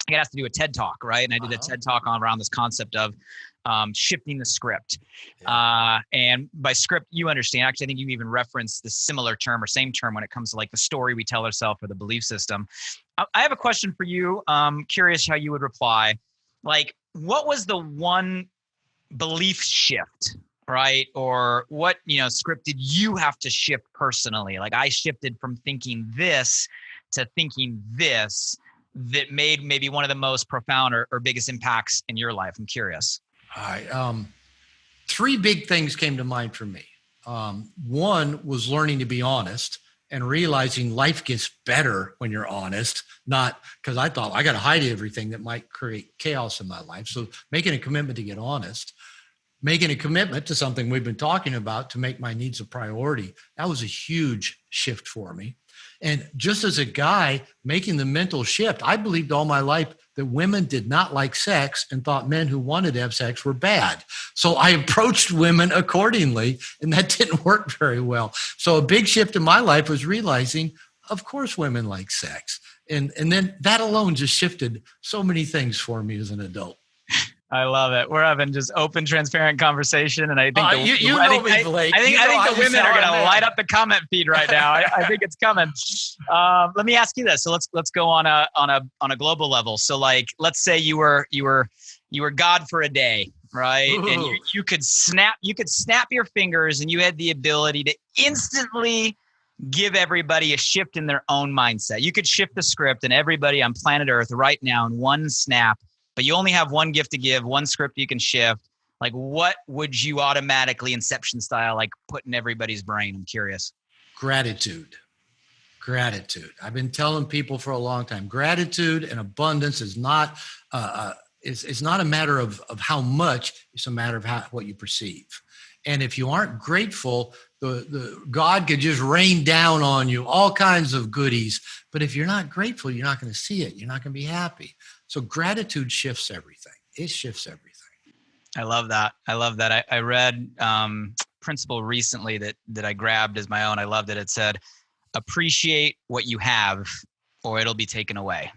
got asked to do a TED Talk, right? And I did a TED Talk around this concept of shifting the script. And by script, you understand. Actually, I think you even referenced the similar term or same term when it comes to like the story we tell ourselves or the belief system. I have a question for you. Curious how you would reply. Like, what was the one belief shift, right? Or what, script did you have to shift personally? Like, I shifted from thinking this to thinking this that made maybe one of the most profound or biggest impacts in your life. I'm curious. All right. Three big things came to mind for me. One was learning to be honest and realizing life gets better when you're honest, not because I thought I got to hide everything that might create chaos in my life. So making a commitment to get honest, making a commitment to something we've been talking about to make my needs a priority. That was a huge shift for me. And just as a guy making the mental shift, I believed all my life that women did not like sex and thought men who wanted to have sex were bad. So I approached women accordingly, and that didn't work very well. So a big shift in my life was realizing, of course, women like sex. And then that alone just shifted so many things for me as an adult. I love it. We're having just open, transparent conversation, and I think Blake. I think the women are going to light up the comment feed right now. I think it's coming. Let me ask you this. So let's go on a global level. So like, let's say you were God for a day, right? Ooh. And you could snap your fingers, and you had the ability to instantly give everybody a shift in their own mindset. You could shift the script, and everybody on planet Earth right now in one snap. But you only have one gift to give, one script you can shift. Like, what would you automatically, Inception style, like put in everybody's brain? I'm curious. Gratitude. I've been telling people for a long time, gratitude and abundance is not it's not a matter of how much, it's a matter of what you perceive. And if you aren't grateful, the God could just rain down on you all kinds of goodies. But if you're not grateful, you're not going to see it. You're not going to be happy. So gratitude shifts everything. It shifts everything. I love that. I read principle recently that I grabbed as my own. I loved it. It said, appreciate what you have or it'll be taken away.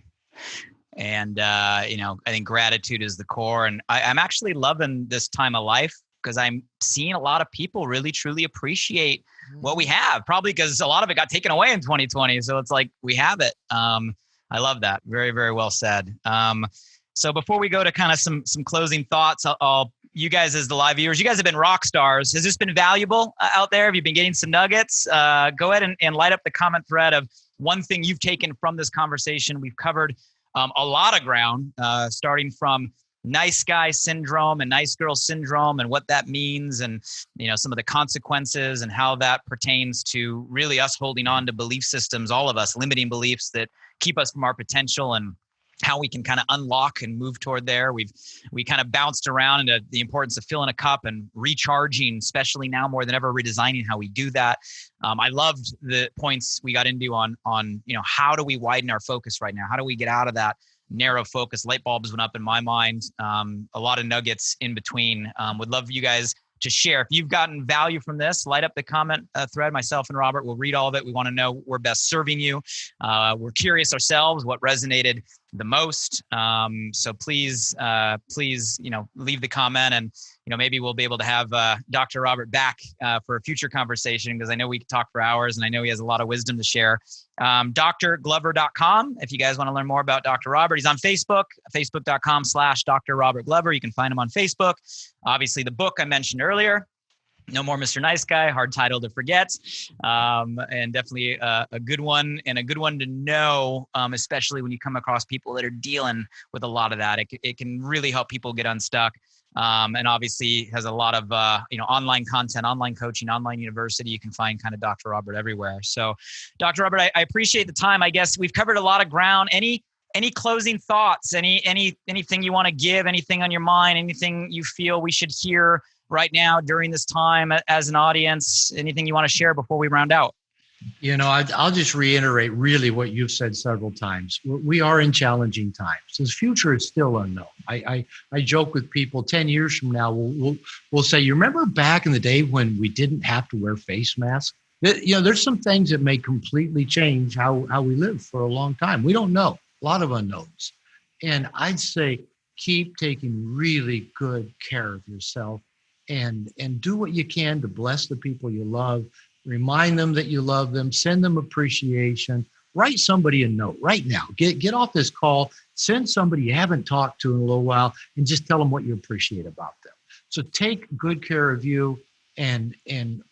And, I think gratitude is the core. And I'm actually loving this time of life because I'm seeing a lot of people really, truly appreciate what we have, probably because a lot of it got taken away in 2020. So it's like, we have it. I love that. Very, very well said. So before we go to kind of some closing thoughts, you guys as the live viewers, you guys have been rock stars. Has this been valuable out there? Have you been getting some nuggets? Go ahead and light up the comment thread of one thing you've taken from this conversation. We've covered a lot of ground, starting from nice guy syndrome and nice girl syndrome and what that means, and some of the consequences and how that pertains to really us holding on to belief systems, all of us limiting beliefs that keep us from our potential. And how we can kind of unlock and move toward there. We kind of bounced around into the importance of filling a cup and recharging, especially now more than ever, redesigning how we do that. I loved the points we got into on how do we widen our focus right now? How do we get out of that narrow focus? Light bulbs went up in my mind. A lot of nuggets in between. Would love you guys to share. If you've gotten value from this, light up the comment thread. Myself and Robert will read all of it. We want to know we're best serving you. We're curious ourselves what resonated the most. So please, leave the comment, and maybe we'll be able to have Dr. Robert back for a future conversation, because I know we could talk for hours, and I know he has a lot of wisdom to share. drglover.com. If you guys want to learn more about Dr. Robert, he's on Facebook, facebook.com/Dr. Robert Glover. You can find him on Facebook. Obviously, the book I mentioned earlier, No More Mr. Nice Guy, hard title to forget, and definitely a good one, and a good one to know, especially when you come across people that are dealing with a lot of that. It can really help people get unstuck, and obviously has a lot of online content, online coaching, online university. You can find kind of Dr. Robert everywhere. So, Dr. Robert, I appreciate the time. I guess we've covered a lot of ground. Any closing thoughts? Anything you want to give? Anything on your mind? Anything you feel we should hear right now during this time as an audience? Anything you want to share before we round out? I'll just reiterate really what you've said several times. We are in challenging times. The future is still unknown. I joke with people 10 years from now, we'll say, you remember back in the day when we didn't have to wear face masks? There's some things that may completely change how we live for a long time. We don't know. A lot of unknowns. And I'd say keep taking really good care of yourself, and do what you can to bless the people you love. Remind them that you love them. Send them appreciation. Write somebody a note right now. Get off this call. Send somebody you haven't talked to in a little while, and just tell them what you appreciate about them. So take good care of you, and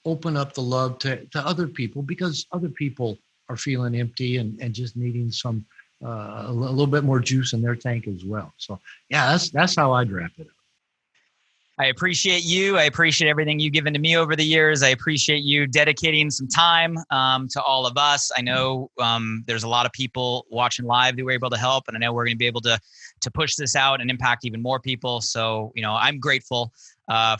open up the love to other people, because other people are feeling empty and just needing some a little bit more juice in their tank as well. So yeah, that's how I'd wrap it up. I appreciate you. I appreciate everything you've given to me over the years. I appreciate you dedicating some time to all of us. I know there's a lot of people watching live who were able to help, and I know we're going to be able to push this out and impact even more people. So, I'm grateful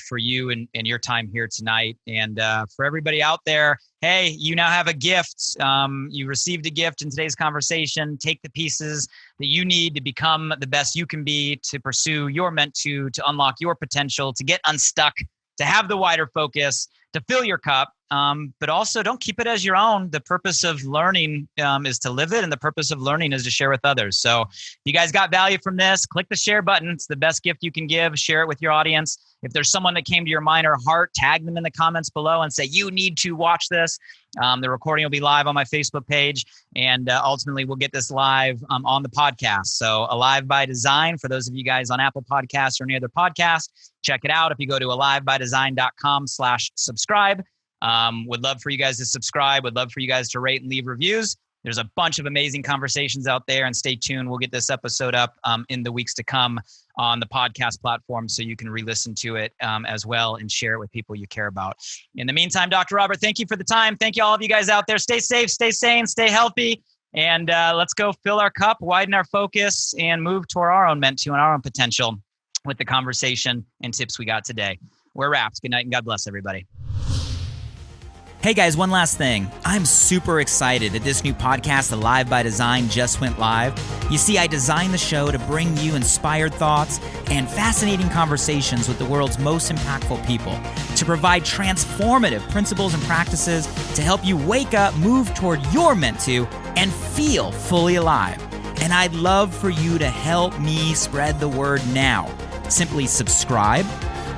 for you and your time here tonight. And for everybody out there, hey, you now have a gift. You received a gift in today's conversation. Take the pieces that you need to become the best you can be, to pursue your meant to unlock your potential, to get unstuck, to have the wider focus, to fill your cup. But also don't keep it as your own. The purpose of learning is to live it, and the purpose of learning is to share with others. So if you guys got value from this, click the share button. It's the best gift you can give. Share it with your audience. If there's someone that came to your mind or heart, tag them in the comments below and say, you need to watch this. The recording will be live on my Facebook page, and ultimately we'll get this live on the podcast. So Alive by Design, for those of you guys on Apple Podcasts or any other podcast, check it out. If you go to alivebydesign.com/subscribe, would love for you guys to subscribe. Would love for you guys to rate and leave reviews. There's a bunch of amazing conversations out there, and stay tuned. We'll get this episode up in the weeks to come on the podcast platform, so you can re-listen to it as well and share it with people you care about. In the meantime, Dr. Robert, thank you for the time. Thank you all of you guys out there. Stay safe, stay sane, stay healthy, and let's go fill our cup, widen our focus, and move toward our own meant to and our own potential with the conversation and tips we got today. We're wrapped. Good night and God bless everybody. Hey guys, one last thing. I'm super excited that this new podcast, Alive by Design, just went live. You see, I designed the show to bring you inspired thoughts and fascinating conversations with the world's most impactful people, to provide transformative principles and practices to help you wake up, move toward your meant to, and feel fully alive. And I'd love for you to help me spread the word now. Simply subscribe,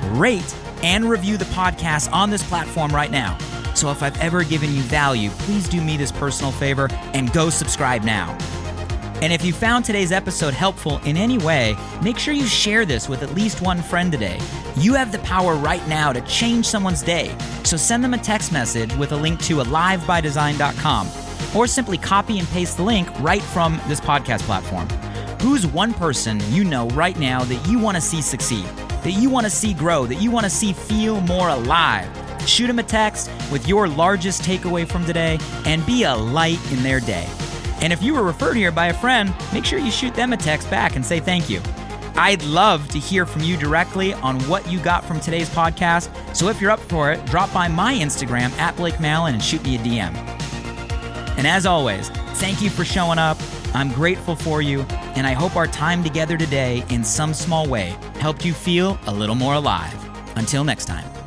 rate, and review the podcast on this platform right now. So if I've ever given you value, please do me this personal favor and go subscribe now. And if you found today's episode helpful in any way, make sure you share this with at least one friend today. You have the power right now to change someone's day. So send them a text message with a link to alivebydesign.com, or simply copy and paste the link right from this podcast platform. Who's one person you know right now that you want to see succeed, that you want to see grow, that you want to see feel more alive? Shoot them a text with your largest takeaway from today and be a light in their day. And if you were referred here by a friend, make sure you shoot them a text back and say thank you. I'd love to hear from you directly on what you got from today's podcast. So if you're up for it, drop by my Instagram @BlakeMallon and shoot me a DM. And as always, thank you for showing up. I'm grateful for you, and I hope our time together today in some small way helped you feel a little more alive. Until next time.